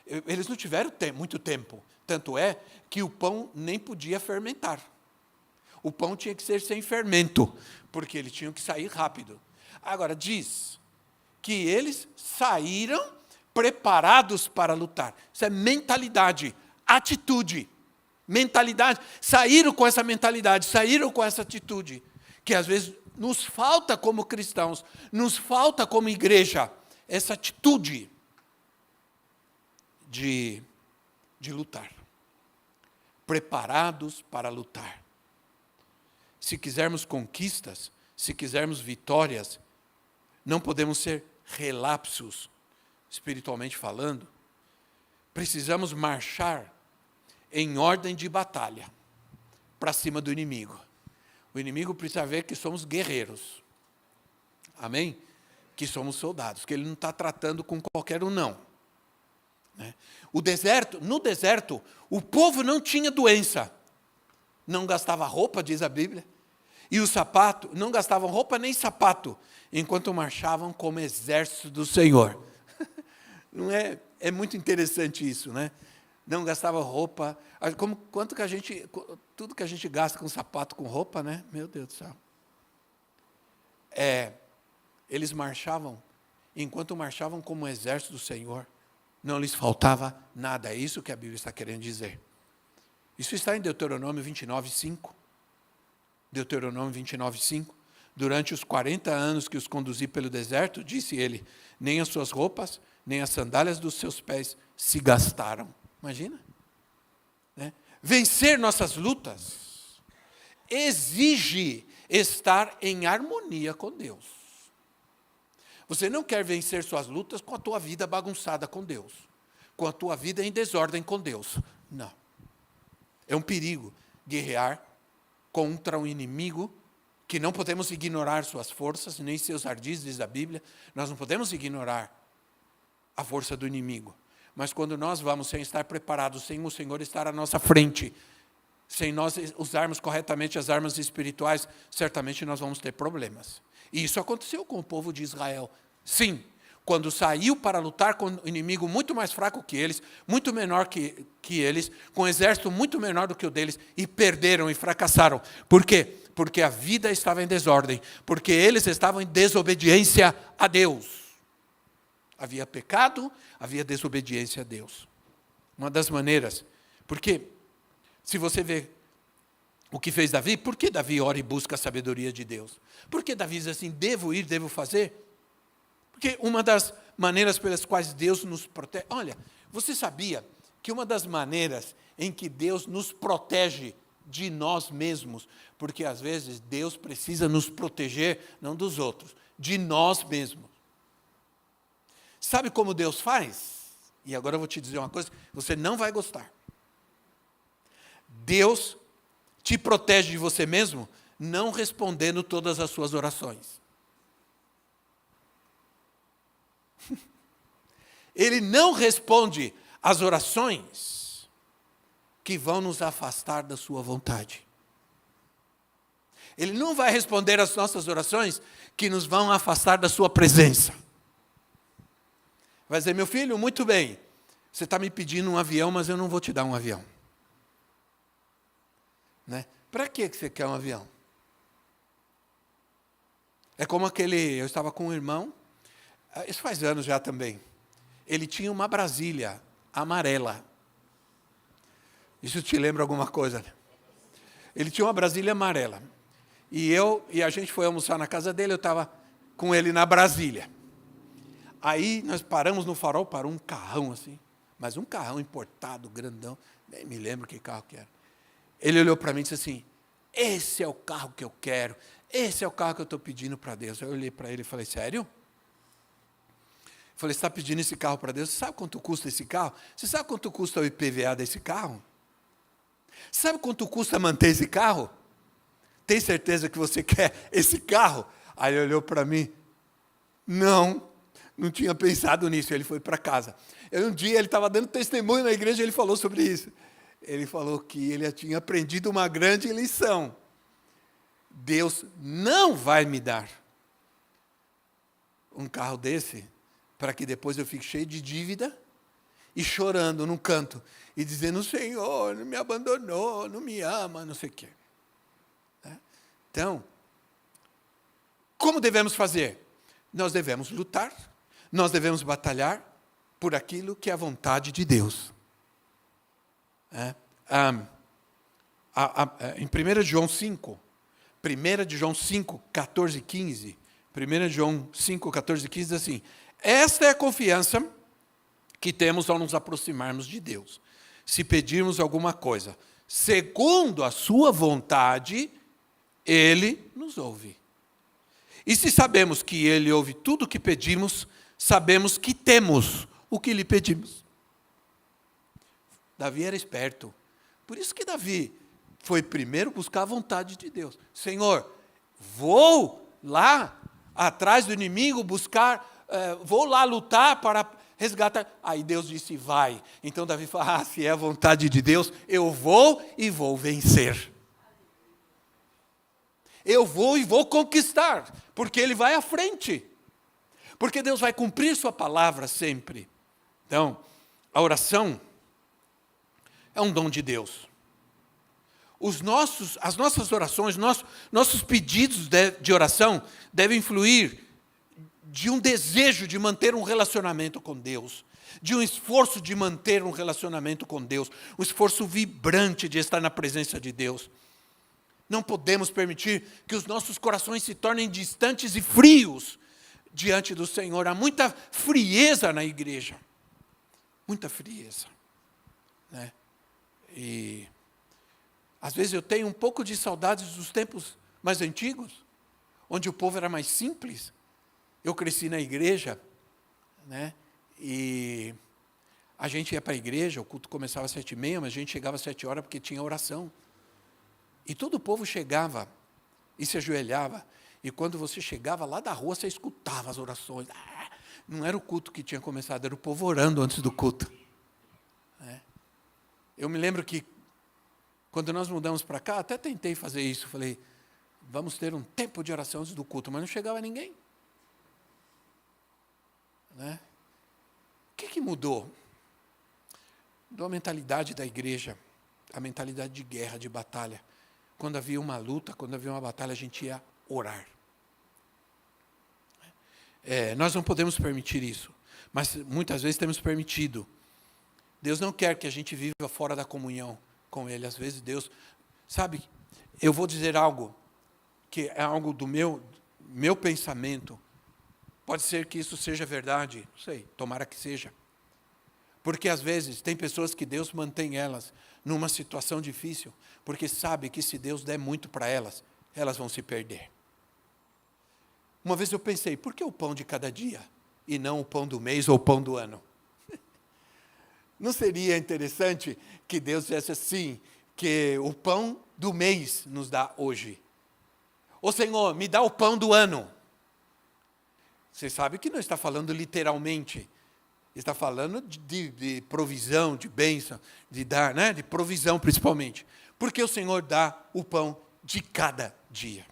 Eles não tiveram muito tempo. Tanto é que o pão nem podia fermentar. O pão tinha que ser sem fermento, porque eles tinham que sair rápido. Agora, diz que eles saíram preparados para lutar. Isso é mentalidade, atitude. Mentalidade. Saíram com essa mentalidade, saíram com essa atitude, que às vezes nos falta como cristãos, nos falta como igreja, essa atitude de lutar. Preparados para lutar. Se quisermos conquistas, se quisermos vitórias, não podemos ser relapsos, espiritualmente falando. Precisamos marchar em ordem de batalha, para cima do inimigo. O inimigo precisa ver que somos guerreiros. Amém? Que somos soldados, que ele não está tratando com qualquer um, não. No deserto, o povo não tinha doença. Não gastava roupa, diz a Bíblia. E o sapato, não gastavam roupa nem sapato, enquanto marchavam como exército do Senhor. Não é? É muito interessante isso, né? Não gastava roupa. Tudo que a gente gasta com sapato, com roupa, né? Meu Deus do céu. Eles marchavam, enquanto marchavam como exército do Senhor, não lhes faltava nada. É isso que a Bíblia está querendo dizer. Isso está em Deuteronômio 29, 5. Deuteronômio 29, 5. Durante os 40 anos que os conduzi pelo deserto, disse ele, nem as suas roupas, nem as sandálias dos seus pés se gastaram. Imagina? Né? Vencer nossas lutas exige estar em harmonia com Deus. Você não quer vencer suas lutas com a tua vida bagunçada com Deus, com a tua vida em desordem com Deus. Não. É um perigo guerrear contra um inimigo que não podemos ignorar suas forças, nem seus ardis, diz a Bíblia. Nós não podemos ignorar a força do inimigo. Mas quando nós vamos sem estar preparados, sem o Senhor estar à nossa frente, sem nós usarmos corretamente as armas espirituais, certamente nós vamos ter problemas. E isso aconteceu com o povo de Israel. Sim, quando saiu para lutar com um inimigo muito mais fraco que eles, muito menor que eles, com um exército muito menor do que o deles, e perderam e fracassaram. Por quê? Porque a vida estava em desordem, porque eles estavam em desobediência a Deus. Havia pecado, havia desobediência a Deus. Uma das maneiras, porque se você vê o que fez Davi, por que Davi ora e busca a sabedoria de Deus? Por que Davi diz assim, devo ir, devo fazer? Porque uma das maneiras pelas quais Deus nos protege... Olha, você sabia que uma das maneiras em que Deus nos protege de nós mesmos, porque às vezes Deus precisa nos proteger, não dos outros, de nós mesmos. Sabe como Deus faz? E agora eu vou te dizer uma coisa, você não vai gostar. Deus te protege de você mesmo, não respondendo todas as suas orações. Ele não responde às orações que vão nos afastar da sua vontade. Ele não vai responder às nossas orações que nos vão afastar da sua presença. Vai dizer, meu filho, muito bem, você está me pedindo um avião, mas eu não vou te dar um avião. Né? Para que você quer um avião? É como eu estava com um irmão, isso faz anos já também. Ele tinha uma Brasília amarela. Isso te lembra alguma coisa? Ele tinha uma Brasília amarela. E a gente foi almoçar na casa dele, eu estava com ele na Brasília. Aí nós paramos no farol, parou um carrão assim, mas um carrão importado, grandão, nem me lembro que carro que era. Ele olhou para mim e disse assim, esse é o carro que eu quero, esse é o carro que eu estou pedindo para Deus. Eu olhei para ele e falei, sério? Eu falei, você está pedindo esse carro para Deus? Você sabe quanto custa esse carro? Você sabe quanto custa o IPVA desse carro? Sabe quanto custa manter esse carro? Tem certeza que você quer esse carro? Aí ele olhou para mim, não tinha pensado nisso, ele foi para casa. Um dia ele estava dando testemunho na igreja, ele falou sobre isso. Ele falou que ele tinha aprendido uma grande lição. Deus não vai me dar um carro desse, para que depois eu fique cheio de dívida, e chorando num canto, e dizendo, Senhor, não me abandonou, não me ama, não sei o quê. Então, como devemos fazer? Nós devemos lutar, nós devemos batalhar por aquilo que é a vontade de Deus. Em 1 João 5, 14 e 15, 1 João 5, 14 e 15 diz assim, esta é a confiança que temos ao nos aproximarmos de Deus. Se pedirmos alguma coisa, segundo a sua vontade, Ele nos ouve. E se sabemos que Ele ouve tudo o que pedimos, sabemos que temos o que lhe pedimos. Davi era esperto. Por isso que Davi foi primeiro buscar a vontade de Deus. Senhor, vou lá atrás do inimigo vou lá lutar para resgatar. Aí Deus disse, vai. Então Davi falou, se é a vontade de Deus, eu vou e vou vencer. Eu vou e vou conquistar, porque Ele vai à frente. Porque Deus vai cumprir sua palavra sempre. Então, a oração é um dom de Deus. As nossas orações, nossos pedidos de oração devem fluir de um desejo de manter um relacionamento com Deus, de um esforço de manter um relacionamento com Deus, um esforço vibrante de estar na presença de Deus. Não podemos permitir que os nossos corações se tornem distantes e frios diante do Senhor. Há muita frieza na igreja. Muita frieza. Né? E às vezes eu tenho um pouco de saudades dos tempos mais antigos, onde o povo era mais simples. Eu cresci na igreja, né? E a gente ia para a igreja, o culto começava às 7h30, mas a gente chegava às 7h porque tinha oração. E todo o povo chegava e se ajoelhava. E quando você chegava lá da rua, você escutava as orações. Não era o culto que tinha começado, era o povo orando antes do culto. Eu me lembro que, quando nós mudamos para cá, até tentei fazer isso. Falei, vamos ter um tempo de oração antes do culto, mas não chegava ninguém. O que mudou? Mudou a mentalidade da igreja, a mentalidade de guerra, de batalha. Quando havia uma luta, quando havia uma batalha, a gente ia orar. Nós não podemos permitir isso, mas muitas vezes temos permitido. Deus não quer que a gente viva fora da comunhão com Ele. Às vezes Deus, sabe, eu vou dizer algo que é algo do meu pensamento. Pode ser que isso seja verdade, não sei, tomara que seja. Porque às vezes tem pessoas que Deus mantém elas numa situação difícil, porque sabe que se Deus der muito para elas, elas vão se perder. Uma vez eu pensei, por que o pão de cada dia e não o pão do mês ou o pão do ano? Não seria interessante que Deus dissesse assim, que o pão do mês nos dá hoje? Ô Senhor, me dá o pão do ano. Você sabe que não está falando literalmente. Está falando de provisão, de bênção, de dar, né? De provisão principalmente. Porque o Senhor dá o pão de cada dia.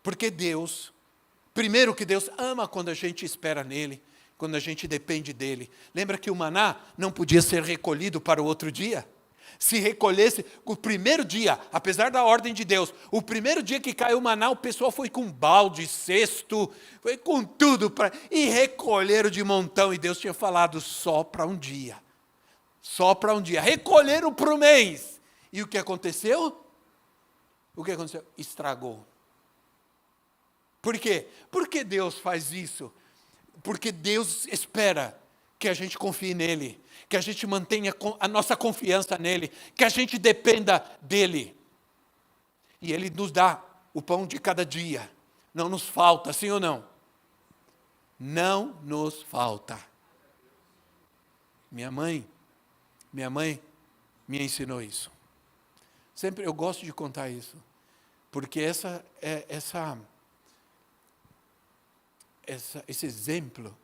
Porque Deus, primeiro que Deus ama quando a gente espera nele, quando a gente depende dele. Lembra que o maná não podia ser recolhido para o outro dia? Se recolhesse o primeiro dia, apesar da ordem de Deus, o primeiro dia que caiu o maná, o pessoal foi com balde, cesto, foi com tudo, e recolheram de montão, e Deus tinha falado só para um dia. Só para um dia. Recolheram para o mês. E o que aconteceu? O que aconteceu? Estragou. Por quê? Por que Deus faz isso? Porque Deus espera que a gente confie nele, que a gente mantenha a nossa confiança nele, que a gente dependa dele. E ele nos dá o pão de cada dia. Não nos falta, sim ou não? Não nos falta. Minha mãe me ensinou isso. Sempre eu gosto de contar isso, porque esse exemplo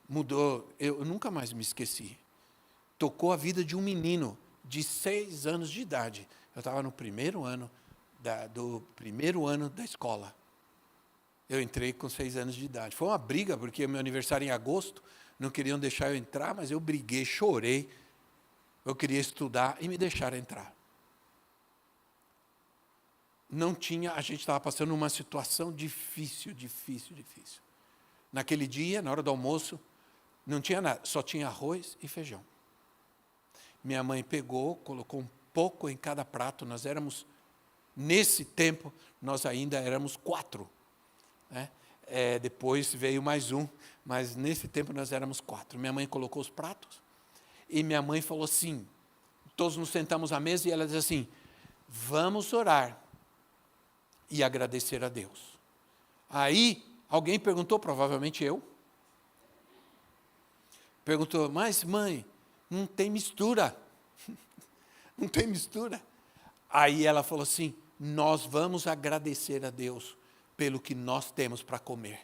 mudou, eu nunca mais me esqueci. Tocou a vida de um menino de 6 anos de idade. Eu estava no primeiro ano da escola. Eu entrei com 6 anos de idade. Foi uma briga, porque meu aniversário em agosto, não queriam deixar eu entrar, mas eu briguei, chorei. Eu queria estudar e me deixaram entrar. A gente estava passando uma situação difícil. Naquele dia, na hora do almoço, não tinha nada, só tinha arroz e feijão. Minha mãe pegou, colocou um pouco em cada prato. Nesse tempo, nós ainda éramos 4. Né? Depois veio mais um, mas nesse tempo nós éramos 4. Minha mãe colocou os pratos e minha mãe falou assim, todos nos sentamos à mesa e ela disse assim, vamos orar e agradecer a Deus. Aí, alguém perguntou, provavelmente eu, perguntou, mas mãe, não tem mistura. Não tem mistura. Aí ela falou assim, nós vamos agradecer a Deus pelo que nós temos para comer.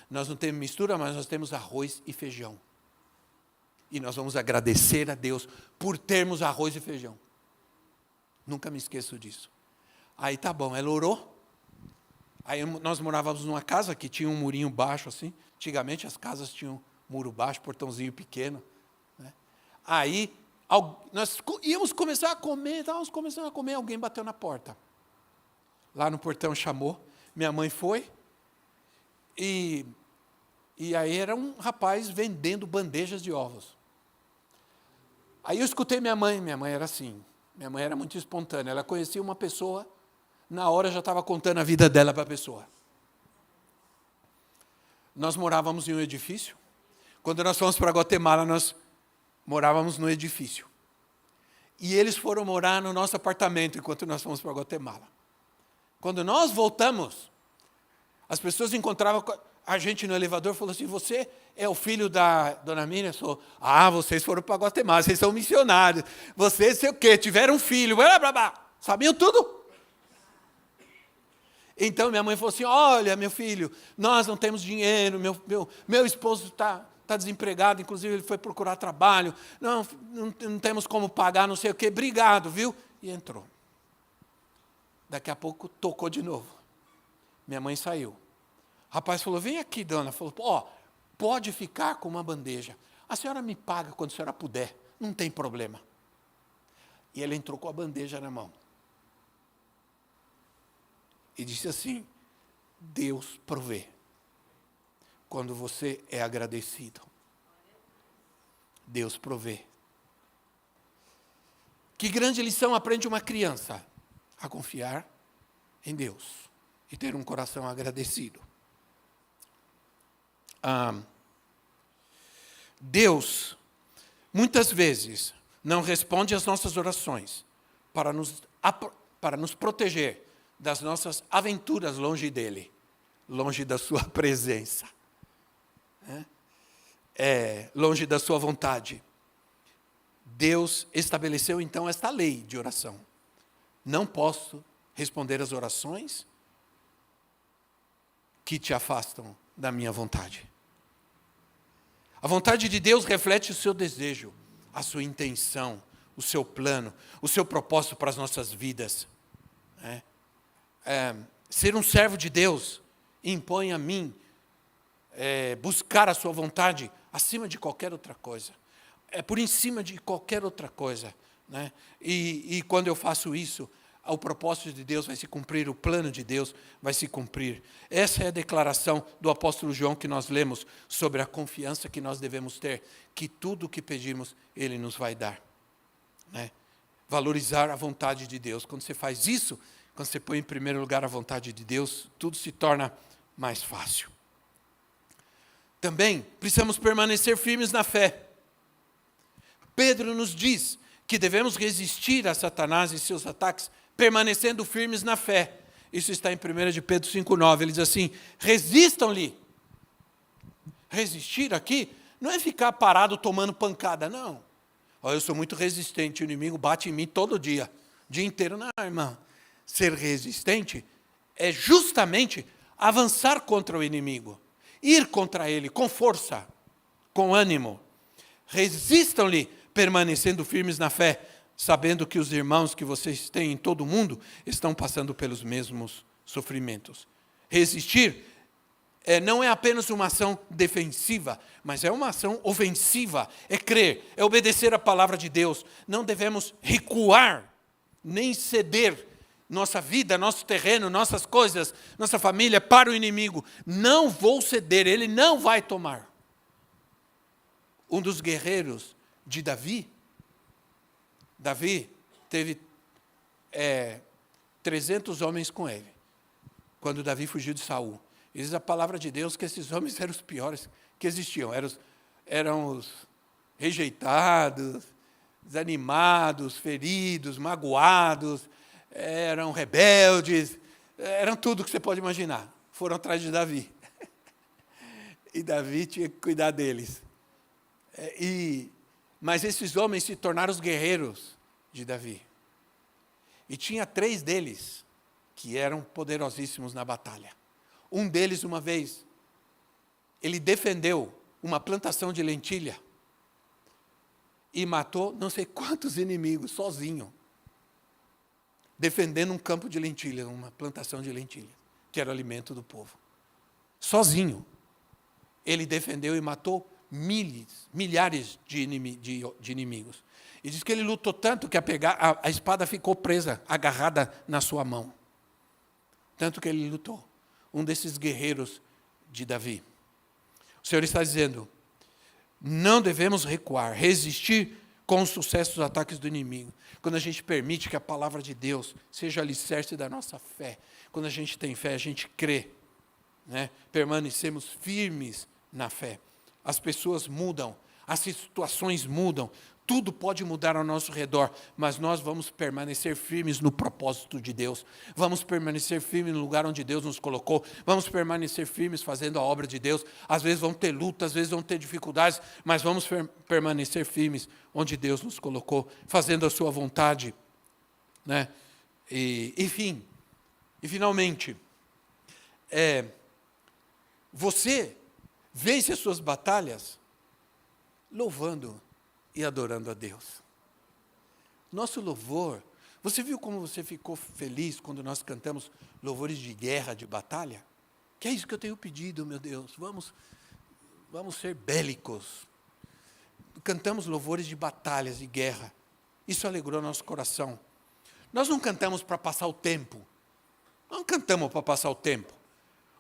Nós não temos mistura, mas nós temos arroz e feijão. E nós vamos agradecer a Deus por termos arroz e feijão. Nunca me esqueço disso. Aí tá bom, ela orou. Aí nós morávamos numa casa que tinha um murinho baixo assim. Antigamente as casas tinham muro baixo, portãozinho pequeno. Né? Aí nós íamos começar a comer, estávamos começando a comer, alguém bateu na porta. Lá no portão chamou, minha mãe foi, e aí era um rapaz vendendo bandejas de ovos. Aí eu escutei minha mãe era assim, minha mãe era muito espontânea, ela conhecia uma pessoa, na hora já estava contando a vida dela para a pessoa. Nós morávamos em um edifício, quando nós fomos para Guatemala, nós morávamos no edifício. E eles foram morar no nosso apartamento enquanto nós fomos para Guatemala. Quando nós voltamos, as pessoas encontravam a gente no elevador e falaram assim, você é o filho da dona Miriam? Eu sou, vocês foram para Guatemala, vocês são missionários. Vocês, sei o quê, tiveram um filho, blá, blá, blá. Sabiam tudo. Então minha mãe falou assim, olha meu filho, nós não temos dinheiro, meu esposo está desempregado, inclusive ele foi procurar trabalho, não temos como pagar, não sei o quê, obrigado, viu? E entrou. Daqui a pouco tocou de novo. Minha mãe saiu. O rapaz falou, vem aqui, dona. Falou, pode ficar com uma bandeja. A senhora me paga quando a senhora puder, não tem problema. E ele entrou com a bandeja na mão. E disse assim, Deus provê. Quando você é agradecido. Deus provê. Que grande lição aprende uma criança? A confiar em Deus e ter um coração agradecido. Deus, muitas vezes, não responde às nossas orações para nos proteger das nossas aventuras longe dEle, longe da sua presença. Longe da sua vontade. Deus estabeleceu então esta lei de oração. Não posso responder às orações que te afastam da minha vontade. A vontade de Deus reflete o seu desejo, a sua intenção, o seu plano, o seu propósito para as nossas vidas. Ser um servo de Deus impõe a mim buscar a sua vontade acima de qualquer outra coisa. É por em cima de qualquer outra coisa. Né? E quando eu faço isso, o propósito de Deus vai se cumprir, o plano de Deus vai se cumprir. Essa é a declaração do apóstolo João que nós lemos sobre a confiança que nós devemos ter, que tudo o que pedimos, Ele nos vai dar. Né? Valorizar a vontade de Deus. Quando você faz isso, quando você põe em primeiro lugar a vontade de Deus, tudo se torna mais fácil. Também precisamos permanecer firmes na fé. Pedro nos diz que devemos resistir a Satanás e seus ataques, permanecendo firmes na fé. Isso está em 1 de Pedro 5,9. Ele diz assim, resistam-lhe. Resistir aqui não é ficar parado tomando pancada, não. Eu sou muito resistente, o inimigo bate em mim todo dia, o dia inteiro. Não, irmão. Ser resistente é justamente avançar contra o inimigo, ir contra ele com força, com ânimo. Resistam-lhe, permanecendo firmes na fé, sabendo que os irmãos que vocês têm em todo o mundo estão passando pelos mesmos sofrimentos. Resistir não é apenas uma ação defensiva, mas é uma ação ofensiva, é crer, é obedecer a palavra de Deus. Não devemos recuar, nem ceder nossa vida, nosso terreno, nossas coisas, nossa família para o inimigo. Não vou ceder, ele não vai tomar. Um dos guerreiros de Davi teve 300 homens com ele, quando Davi fugiu de Saul. E diz a palavra de Deus que esses homens eram os piores que existiam, eram os rejeitados, desanimados, feridos, magoados, eram rebeldes, eram tudo que você pode imaginar. Foram atrás de Davi. E Davi tinha que cuidar deles. Mas esses homens se tornaram os guerreiros de Davi. E tinha 3 deles que eram poderosíssimos na batalha. Um deles, uma vez, ele defendeu uma plantação de lentilha e matou não sei quantos inimigos, sozinho, defendendo um campo de lentilha, uma plantação de lentilha, que era o alimento do povo. Sozinho. Ele defendeu e matou milhares de inimigos. E diz que ele lutou tanto que a espada ficou presa, agarrada na sua mão. Tanto que ele lutou. Um desses guerreiros de Davi. O Senhor está dizendo, não devemos recuar, resistir com o sucesso dos ataques do inimigo. Quando a gente permite que a palavra de Deus seja alicerce da nossa fé. Quando a gente tem fé, a gente crê. Né? Permanecemos firmes na fé. As pessoas mudam, as situações mudam, tudo pode mudar ao nosso redor, mas nós vamos permanecer firmes no propósito de Deus, vamos permanecer firmes no lugar onde Deus nos colocou, vamos permanecer firmes fazendo a obra de Deus. Às vezes vão ter lutas, às vezes vão ter dificuldades, mas vamos permanecer firmes onde Deus nos colocou, fazendo a sua vontade. Né? E finalmente, você vence as suas batalhas louvando e adorando a Deus. Nosso louvor, você viu como você ficou feliz quando nós cantamos louvores de guerra, de batalha? Que é isso que eu tenho pedido, meu Deus, vamos ser bélicos. Cantamos louvores de batalhas, de guerra. Isso alegrou nosso coração. Nós não cantamos para passar o tempo. Não cantamos para passar o tempo.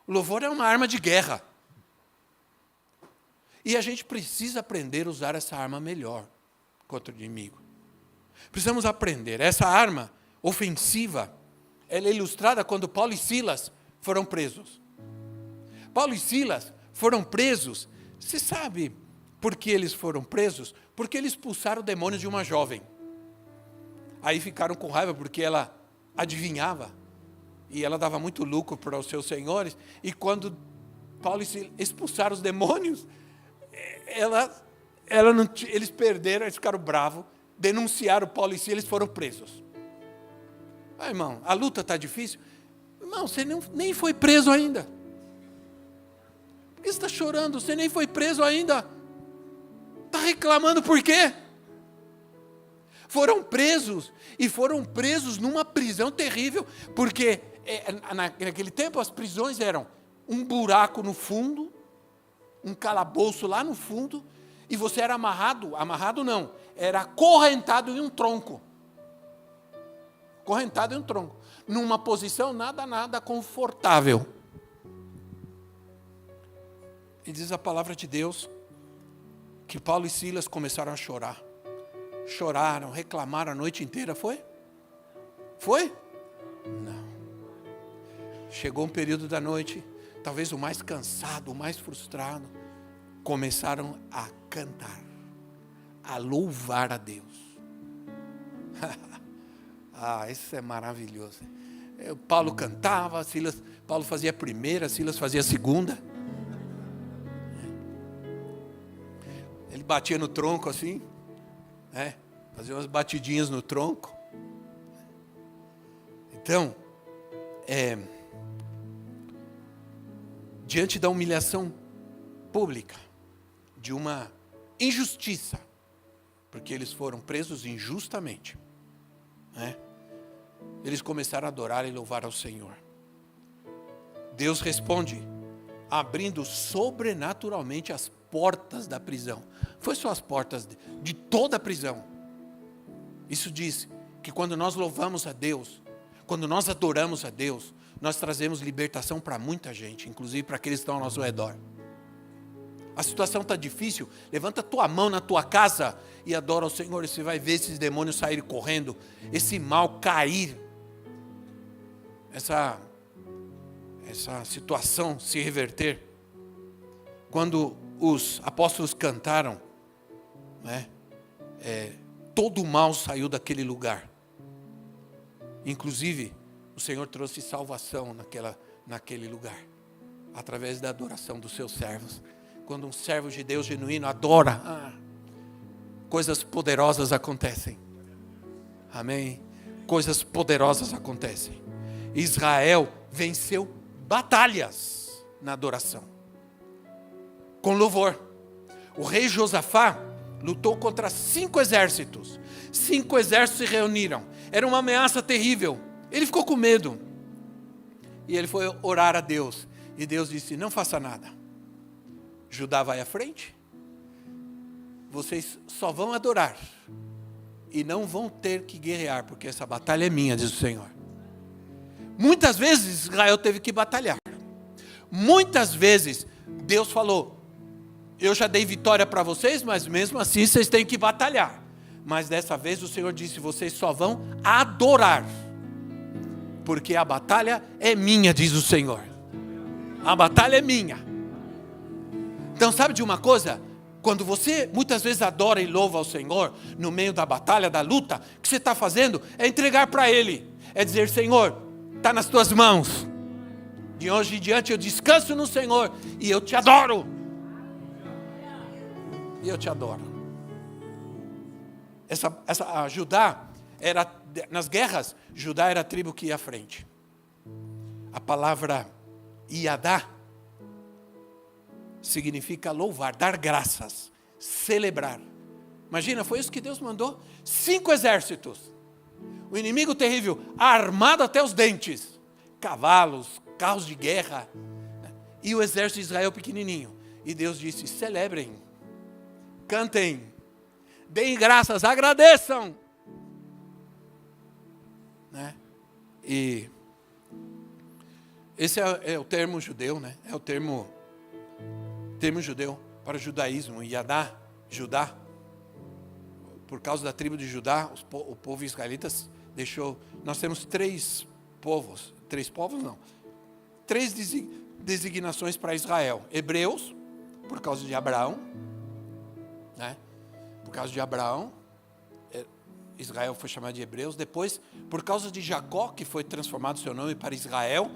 O louvor é uma arma de guerra. E a gente precisa aprender a usar essa arma melhor contra o inimigo. Precisamos aprender. Essa arma ofensiva, ela é ilustrada quando Paulo e Silas foram presos. Paulo e Silas foram presos. Você sabe por que eles foram presos? Porque eles expulsaram o demônio de uma jovem. Aí ficaram com raiva porque ela adivinhava. E ela dava muito lucro para os seus senhores. E quando Paulo e Silas expulsaram os demônios, eles perderam, eles ficaram bravos, denunciaram Paulo e Silas, eles foram presos. Irmão, a luta está difícil? Irmão, você nem foi preso ainda. está chorando? Você nem foi preso ainda. Está reclamando por quê? Foram presos, e foram presos numa prisão terrível, porque naquele tempo as prisões eram um buraco no fundo, um calabouço lá no fundo, e você era amarrado não, era acorrentado em um tronco. Acorrentado em um tronco, numa posição nada confortável. E diz a palavra de Deus que Paulo e Silas começaram a chorar. Choraram, reclamaram a noite inteira, foi? Foi? Não. Chegou um período da noite, talvez o mais cansado, o mais frustrado, começaram a cantar, a louvar a Deus. Isso é maravilhoso. Paulo cantava, Paulo fazia a primeira, Silas fazia a segunda. Ele batia no tronco assim, fazia umas batidinhas no tronco. Então, diante da humilhação pública, de uma injustiça, porque eles foram presos injustamente, eles começaram a adorar e louvar ao Senhor. Deus responde, abrindo sobrenaturalmente as portas da prisão. Foi só as portas de toda a prisão. Isso diz que quando nós louvamos a Deus, quando nós adoramos a Deus, nós trazemos libertação para muita gente, inclusive para aqueles que estão ao nosso redor. A situação está difícil, levanta a tua mão na tua casa e adora ao Senhor, e você vai ver esses demônios saírem correndo, esse mal cair, essa situação se reverter. Quando os apóstolos cantaram, todo o mal saiu daquele lugar. Inclusive, o Senhor trouxe salvação naquele lugar, através da adoração dos seus servos. Quando um servo de Deus genuíno adora, coisas poderosas acontecem. Amém? Coisas poderosas acontecem. Israel venceu batalhas na adoração, com louvor. O rei Josafá lutou contra 5 exércitos. 5 exércitos se reuniram. Era uma ameaça terrível. Ele ficou com medo. E ele foi orar a Deus. E Deus disse, não faça nada. Judá vai à frente. Vocês só vão adorar. E não vão ter que guerrear, porque essa batalha é minha, diz o Senhor. Muitas vezes Israel teve que batalhar. Muitas vezes Deus falou, eu já dei vitória para vocês, mas mesmo assim vocês têm que batalhar. Mas dessa vez o Senhor disse, vocês só vão adorar. Porque a batalha é minha, diz o Senhor. A batalha é minha. Então sabe de uma coisa? Quando você muitas vezes adora e louva ao Senhor, no meio da batalha, da luta, o que você está fazendo é entregar para Ele. É dizer, Senhor, está nas tuas mãos. De hoje em diante eu descanso no Senhor e eu te adoro. E eu te adoro. A Judá era, nas guerras, Judá era a tribo que ia à frente. A palavra Iadá significa louvar, dar graças, celebrar. Imagina, foi isso que Deus mandou. 5 exércitos. O inimigo terrível, armado até os dentes. Cavalos, carros de guerra. E o exército de Israel pequenininho. E Deus disse, celebrem, cantem, deem graças, agradeçam. E esse é o termo judeu, é o termo judeu para o judaísmo. Yadá, Judá. Por causa da tribo de Judá, o povo israelita deixou. Nós temos 3 povos. 3 povos não. 3 designações para Israel. Hebreus, por causa de Abraão. Por causa de Abraão, Israel foi chamado de Hebreus. Depois, por causa de Jacó, que foi transformado seu nome para Israel,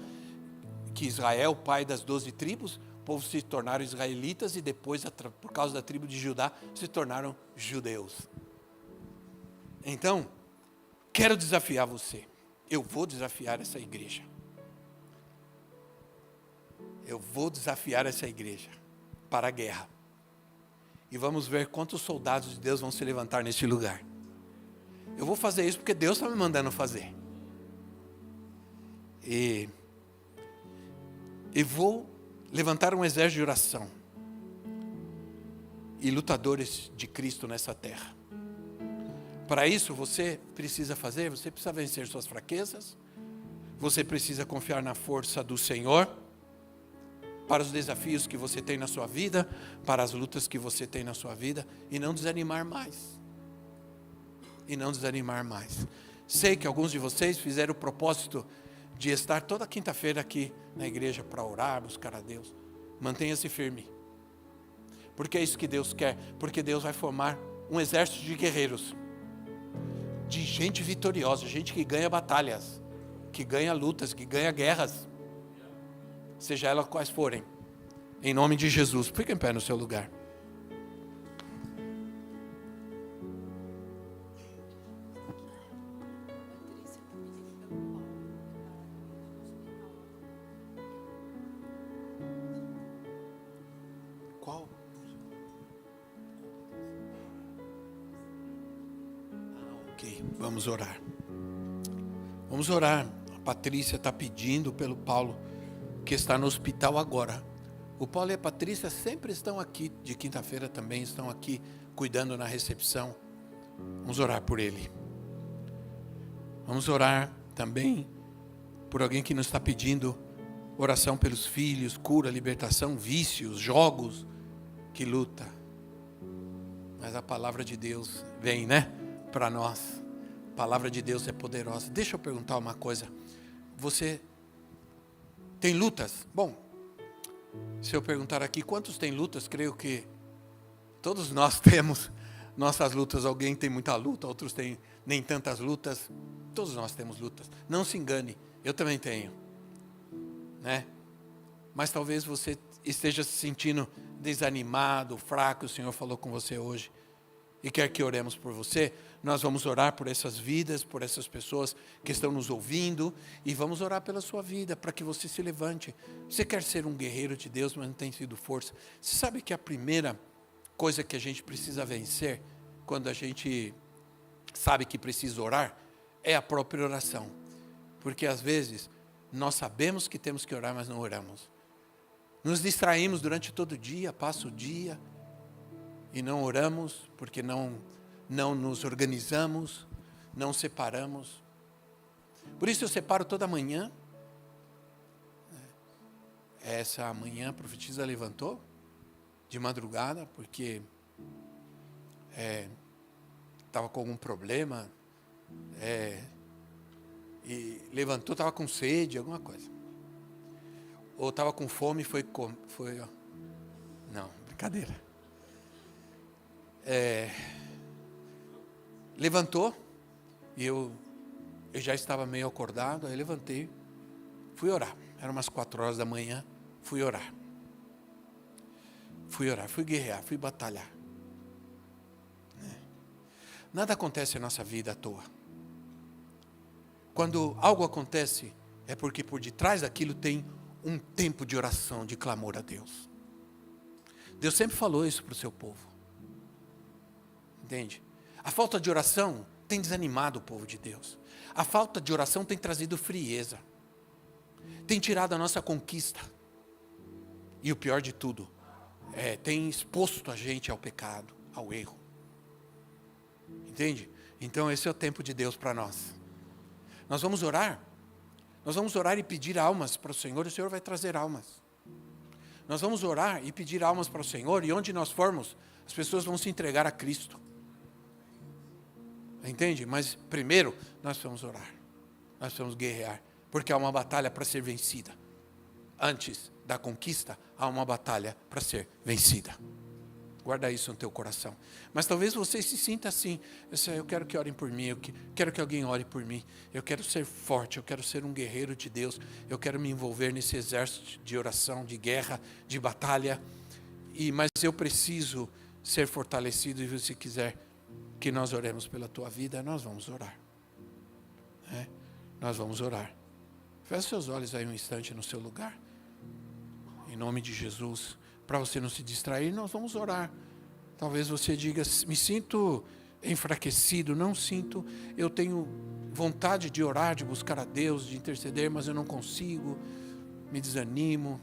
que Israel, pai das 12 tribos, o povo se tornaram israelitas e depois, por causa da tribo de Judá, se tornaram judeus. Então, quero desafiar você. Eu vou desafiar essa igreja. Eu vou desafiar essa igreja. para a guerra. E vamos ver quantos soldados de Deus vão se levantar neste lugar. Eu vou fazer isso porque Deus está me mandando fazer. E vou levantar um exército de oração e lutadores de Cristo nessa terra. Para isso você precisa vencer suas fraquezas, você precisa confiar na força do Senhor, para os desafios que você tem na sua vida, para as lutas que você tem na sua vida, e não desanimar mais. Sei que alguns de vocês fizeram o propósito de estar toda quinta-feira aqui na igreja para orar, buscar a Deus. Mantenha-se firme. Porque é isso que Deus quer. Porque Deus vai formar um exército de guerreiros. De gente vitoriosa, gente que ganha batalhas, que ganha lutas, que ganha guerras. Seja elas quais forem. Em nome de Jesus. Fique em pé no seu lugar. Qual? Ok, vamos orar. Vamos orar. A Patrícia está pedindo pelo Paulo, que está no hospital agora. O Paulo e a Patrícia sempre estão aqui, de quinta-feira também estão aqui, cuidando na recepção. Vamos orar por ele. Vamos orar também por alguém que nos está pedindo oração pelos filhos, cura, libertação, vícios, jogos, que luta. Mas a palavra de Deus vem, para nós. A palavra de Deus é poderosa. Deixa eu perguntar uma coisa. Você tem lutas? Bom, se eu perguntar aqui, quantos têm lutas? Creio que todos nós temos nossas lutas. Alguém tem muita luta, outros têm nem tantas lutas. Todos nós temos lutas. Não se engane, eu também tenho. Mas talvez você esteja se sentindo desanimado, fraco. O Senhor falou com você hoje e quer que oremos por você. Nós vamos orar por essas vidas, por essas pessoas que estão nos ouvindo, e vamos orar pela sua vida, para que você se levante. Você quer ser um guerreiro de Deus, mas não tem tido força. Você sabe que a primeira coisa que a gente precisa vencer, quando a gente sabe que precisa orar, é a própria oração. Porque às vezes nós sabemos que temos que orar, mas não oramos. Nos distraímos durante todo o dia, passa o dia e não oramos, porque não nos organizamos, não separamos. Por isso eu separo toda manhã. Essa manhã a profetisa levantou de madrugada, porque estava com algum problema, e levantou, estava com sede, alguma coisa. Ou estava com fome e foi ó. Não, brincadeira. Levantou, e eu já estava meio acordado, aí levantei, fui orar. Eram umas 4 horas da manhã, fui orar. Fui guerrear, fui batalhar. Nada acontece na nossa vida à toa. Quando algo acontece, é porque por detrás daquilo tem um tempo de oração, de clamor a Deus. Deus sempre falou isso para o seu povo. Entende? A falta de oração tem desanimado o povo de Deus. A falta de oração tem trazido frieza. Tem tirado a nossa conquista. E o pior de tudo, tem exposto a gente ao pecado, ao erro. Entende? Então esse é o tempo de Deus para nós. Nós vamos orar. Nós vamos orar e pedir almas para o Senhor, e o Senhor vai trazer almas. Nós vamos orar e pedir almas para o Senhor, e onde nós formos, as pessoas vão se entregar a Cristo. Entende? Mas primeiro, nós vamos orar. Nós vamos guerrear, porque há uma batalha para ser vencida. Antes da conquista, há uma batalha para ser vencida. Guarda isso no teu coração. Mas talvez você se sinta assim. Eu quero que orem por mim. Eu quero que alguém ore por mim. Eu quero ser forte. Eu quero ser um guerreiro de Deus. Eu quero me envolver nesse exército de oração, de guerra, de batalha. Mas eu preciso ser fortalecido. E se você quiser que nós oremos pela tua vida, nós vamos orar. Nós vamos orar. Feche seus olhos aí um instante no seu lugar. Em nome de Jesus. para você não se distrair, nós vamos orar. Talvez você diga, me sinto enfraquecido, não sinto, eu tenho vontade de orar, de buscar a Deus, de interceder, mas eu não consigo, me desanimo.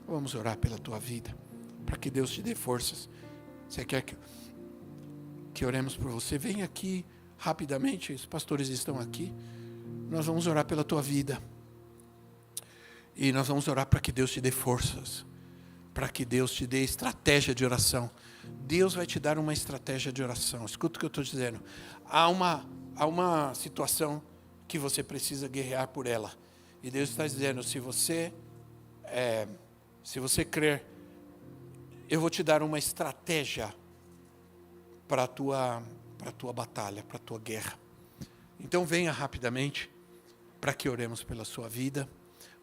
Vamos orar pela tua vida, para que Deus te dê forças. Você quer que oremos por você? Vem aqui rapidamente, os pastores estão aqui. Nós vamos orar pela tua vida. E nós vamos orar para que Deus te dê forças, para que Deus te dê estratégia de oração. Deus vai te dar uma estratégia de oração. Escuta o que eu estou dizendo. Há uma situação que você precisa guerrear por ela. E Deus está dizendo, se você crer, eu vou te dar uma estratégia para a tua batalha, para a tua guerra. Então venha rapidamente para que oremos pela sua vida,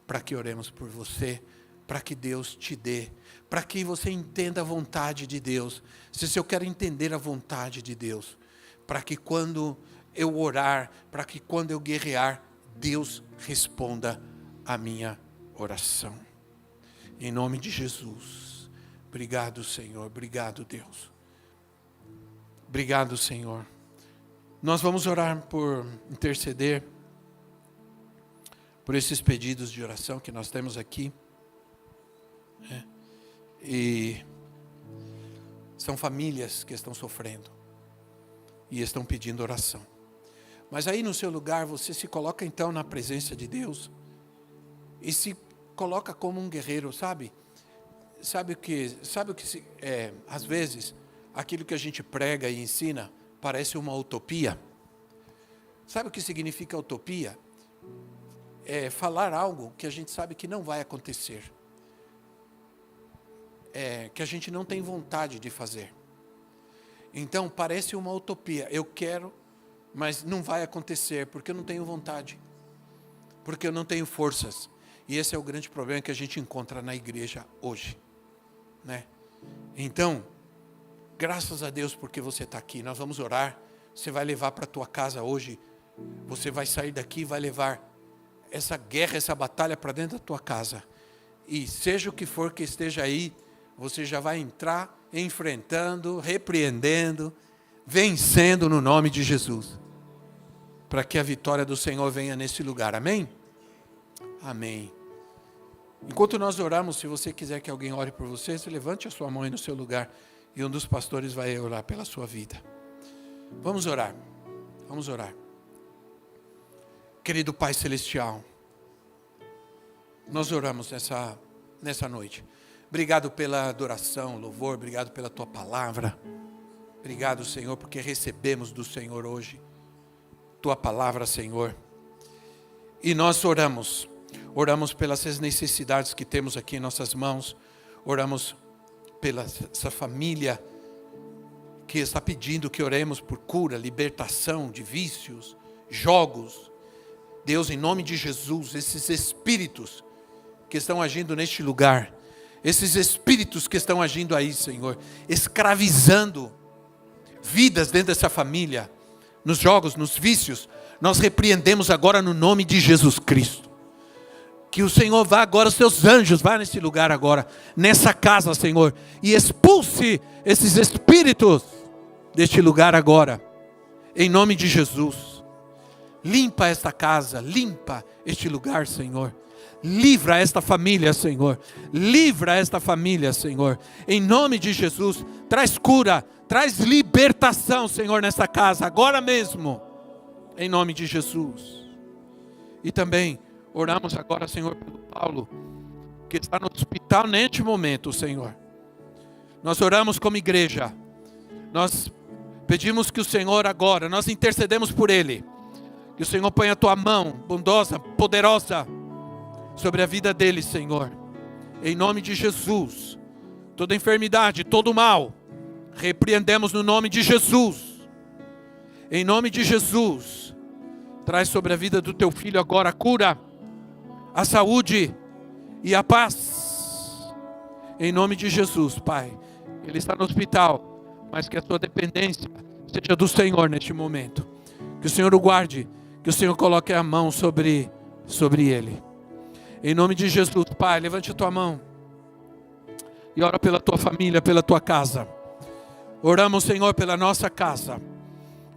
para que oremos por você, para que Deus te dê, para que você entenda a vontade de Deus. Se eu quero entender a vontade de Deus, para que quando eu orar, para que quando eu guerrear, Deus responda a minha oração. Em nome de Jesus. Obrigado, Senhor. Obrigado, Deus. Obrigado, Senhor. Nós vamos orar por interceder por esses pedidos de oração que nós temos aqui. E são famílias que estão sofrendo e estão pedindo oração. Mas aí no seu lugar você se coloca então na presença de Deus e se coloca como um guerreiro, sabe? Sabe o que às vezes aquilo que a gente prega e ensina parece uma utopia. Sabe o que significa utopia? É falar algo que a gente sabe que não vai acontecer. Que a gente não tem vontade de fazer. Então parece uma utopia. Eu quero, mas não vai acontecer porque eu não tenho vontade. Porque eu não tenho forças. E esse é o grande problema que a gente encontra na igreja hoje, né? Então, graças a Deus porque você está aqui. Nós vamos orar. Você vai levar para a tua casa hoje. Você vai sair daqui e vai levar essa guerra, essa batalha para dentro da tua casa. E seja o que for que esteja aí, você já vai entrar enfrentando, repreendendo, vencendo no nome de Jesus. Para que a vitória do Senhor venha nesse lugar. Amém? Amém. Enquanto nós oramos, se você quiser que alguém ore por você, você levante a sua mão aí no seu lugar e um dos pastores vai orar pela sua vida. Vamos orar. Vamos orar. Querido Pai Celestial, nós oramos nessa noite. Obrigado pela adoração, louvor, obrigado pela Tua palavra. Obrigado, Senhor, porque recebemos do Senhor hoje Tua palavra, Senhor. E nós oramos pelas necessidades que temos aqui em nossas mãos. Oramos pela essa família que está pedindo que oremos por cura, libertação de vícios, jogos. Deus, em nome de Jesus, esses espíritos que estão agindo neste lugar, esses espíritos que estão agindo aí, Senhor, escravizando vidas dentro dessa família, nos jogos, nos vícios, nós repreendemos agora no nome de Jesus Cristo. Que o Senhor vá agora, os seus anjos, vá nesse lugar agora, nessa casa, Senhor, e expulse esses espíritos deste lugar agora, em nome de Jesus. Limpa esta casa, limpa este lugar, Senhor. Livra esta família, Senhor. Livra esta família, Senhor. Em nome de Jesus, traz cura, traz libertação, Senhor, nessa casa, agora mesmo. Em nome de Jesus. E também oramos agora, Senhor, pelo Paulo, que está no hospital neste momento, Senhor. Nós oramos como igreja. Nós pedimos que o Senhor agora, nós intercedemos por ele. Que o Senhor ponha a tua mão bondosa, poderosa, sobre a vida dele, Senhor. Em nome de Jesus. Toda enfermidade, todo mal, repreendemos no nome de Jesus. Em nome de Jesus. Traz sobre a vida do teu filho agora a cura, a saúde e a paz. Em nome de Jesus, Pai. Ele está no hospital, mas que a sua dependência seja do Senhor neste momento. Que o Senhor o guarde, que o Senhor coloque a mão sobre ele. Em nome de Jesus, Pai, levante a tua mão. e ora pela tua família, pela tua casa. Oramos, Senhor, pela nossa casa.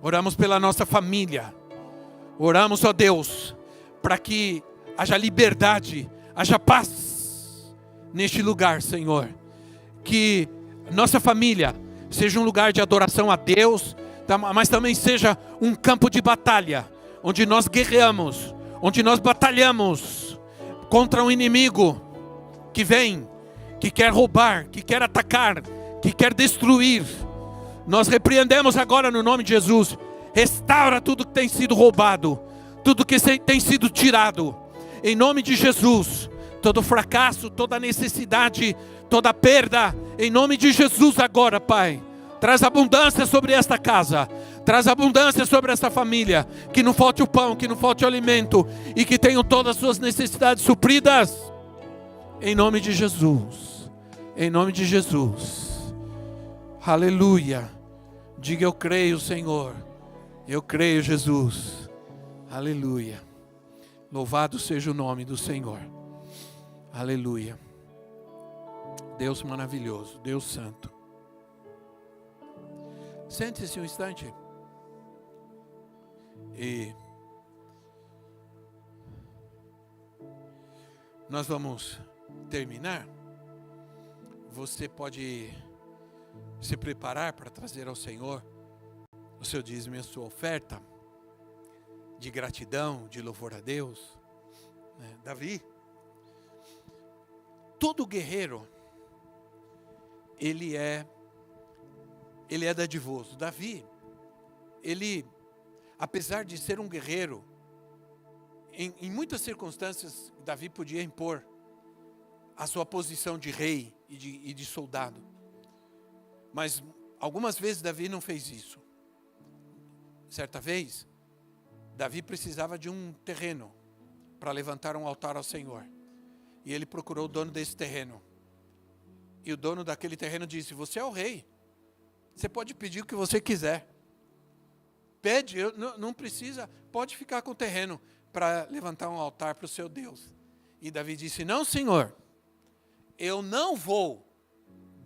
Oramos pela nossa família. Oramos, ó Deus, para que haja liberdade, haja paz neste lugar, Senhor. Que nossa família seja um lugar de adoração a Deus, mas também seja um campo de batalha, onde nós guerreamos, onde nós batalhamos contra um inimigo que vem, que quer roubar, que quer atacar, que quer destruir. Nós repreendemos agora no nome de Jesus. Restaura tudo que tem sido roubado, tudo que tem sido tirado, em nome de Jesus. Todo fracasso, toda necessidade, toda perda, em nome de Jesus agora, Pai. Traz abundância sobre esta casa, traz abundância sobre esta família, que não falte o pão, que não falte o alimento, e que tenham todas as suas necessidades supridas, em nome de Jesus, em nome de Jesus. Aleluia. Diga: eu creio, Senhor. Eu creio, Jesus. Aleluia. Louvado seja o nome do Senhor. Aleluia. Deus maravilhoso, Deus santo. Sente-se um instante. E nós vamos terminar. Você pode se preparar para trazer ao Senhor o seu dízimo e a sua oferta de gratidão, de louvor a Deus. Davi, todo guerreiro, ele é dadivoso. Davi, ele, apesar de ser um guerreiro, em muitas circunstâncias, Davi podia impor a sua posição de rei e de soldado. Mas algumas vezes Davi não fez isso. Certa vez, Davi precisava de um terreno para levantar um altar ao Senhor. E ele procurou o dono desse terreno. E o dono daquele terreno disse: você é o rei. Você pode pedir o que você quiser. Pede, não precisa, pode ficar com o terreno para levantar um altar para o seu Deus. E Davi disse: não, Senhor, eu não vou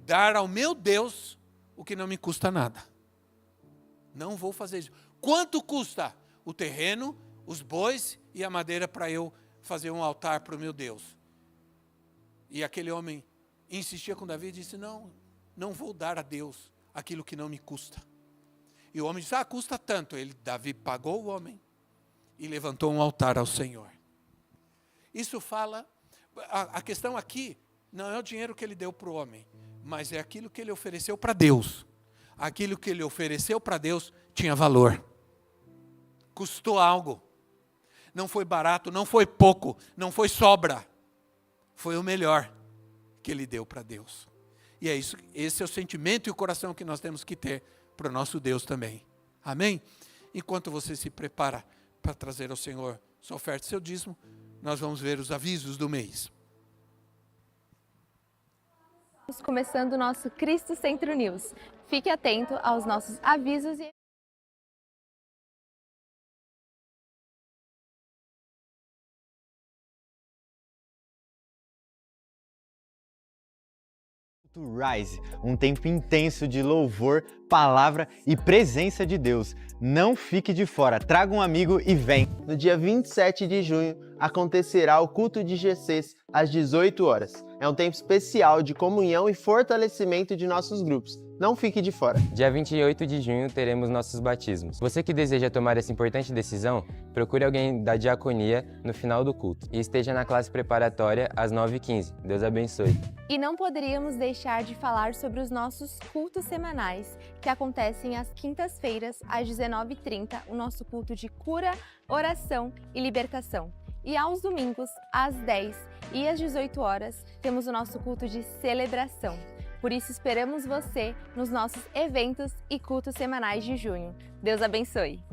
dar ao meu Deus o que não me custa nada. Não vou fazer isso. Quanto custa o terreno, os bois e a madeira para eu fazer um altar para o meu Deus? E aquele homem insistia com Davi e disse: não vou dar a Deus aquilo que não me custa. E o homem disse: custa tanto. Davi pagou o homem e levantou um altar ao Senhor. Isso fala, a questão aqui não é o dinheiro que ele deu para o homem, mas é aquilo que ele ofereceu para Deus. Aquilo que ele ofereceu para Deus tinha valor. Custou algo. Não foi barato, não foi pouco, não foi sobra. Foi o melhor que ele deu para Deus. E é isso, esse é o sentimento e o coração que nós temos que ter para o nosso Deus também. Amém? Enquanto você se prepara para trazer ao Senhor sua oferta e seu dízimo, nós vamos ver os avisos do mês. Estamos começando o nosso Cristo Centro News. Fique atento aos nossos avisos e... Rise, um tempo intenso de louvor, palavra e presença de Deus. Não fique de fora, traga um amigo e vem. No dia 27 de junho acontecerá o culto de GCs às 18 horas. É um tempo especial de comunhão e fortalecimento de nossos grupos. Não fique de fora. Dia 28 de junho teremos nossos batismos. Você que deseja tomar essa importante decisão, procure alguém da diaconia no final do culto e esteja na classe preparatória às 9h15. Deus abençoe. E não poderíamos deixar de falar sobre os nossos cultos semanais, que acontecem às quintas-feiras às 19h30, o nosso culto de cura, oração e libertação. E aos domingos, às 10h e às 18 horas, temos o nosso culto de celebração. Por isso esperamos você nos nossos eventos e cultos semanais de junho. Deus abençoe!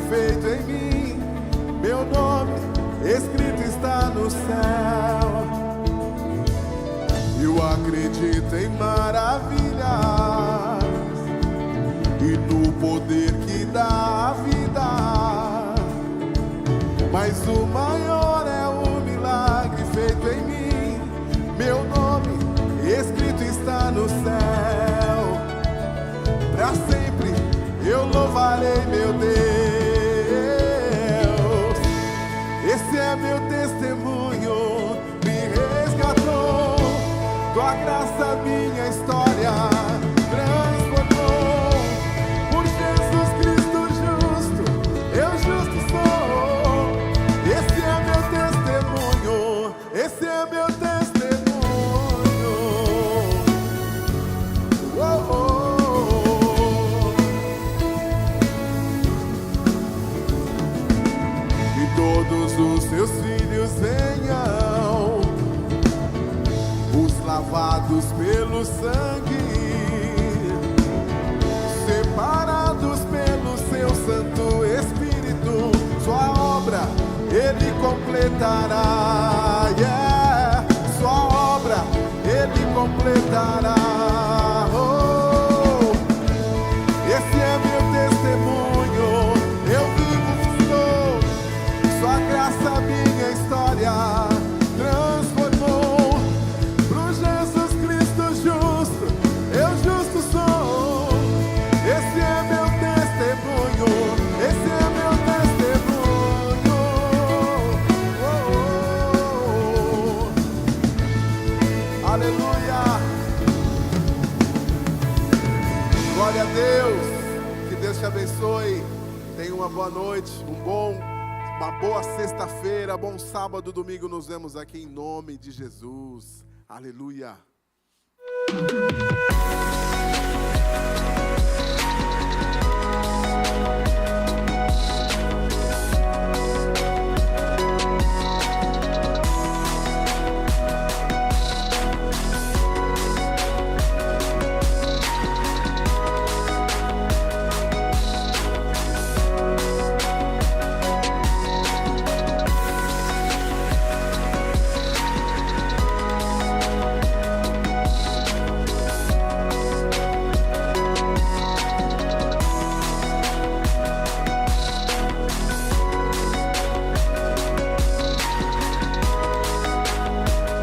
feito em mim, meu nome escrito está no céu. Eu acredito em maravilhas e no poder que dá a vida, mas o maior é o milagre feito em mim, meu nome escrito está no céu. Pra sempre eu louvarei meu Deus. Esse é meu testemunho, me resgatou, tua graça minha história transformou. Por Jesus Cristo justo, eu justo sou. Esse é meu testemunho, esse é meu testemunho. Oh, oh. Todos os seus filhos venham, os lavados pelo sangue, separados pelo seu Santo Espírito, sua obra ele completará, yeah. Sua obra ele completará. Oh, esse é meu testemunho, eu vivo estou. Sua graça minha história transformou. Pro Jesus Cristo justo, eu justo sou. Esse é meu testemunho, esse é meu testemunho. Oh, oh, oh. Aleluia. Glória a Deus. Que Deus te abençoe. Tenha uma boa noite, uma boa sexta-feira, bom sábado, domingo, nos vemos aqui em nome de Jesus. Aleluia.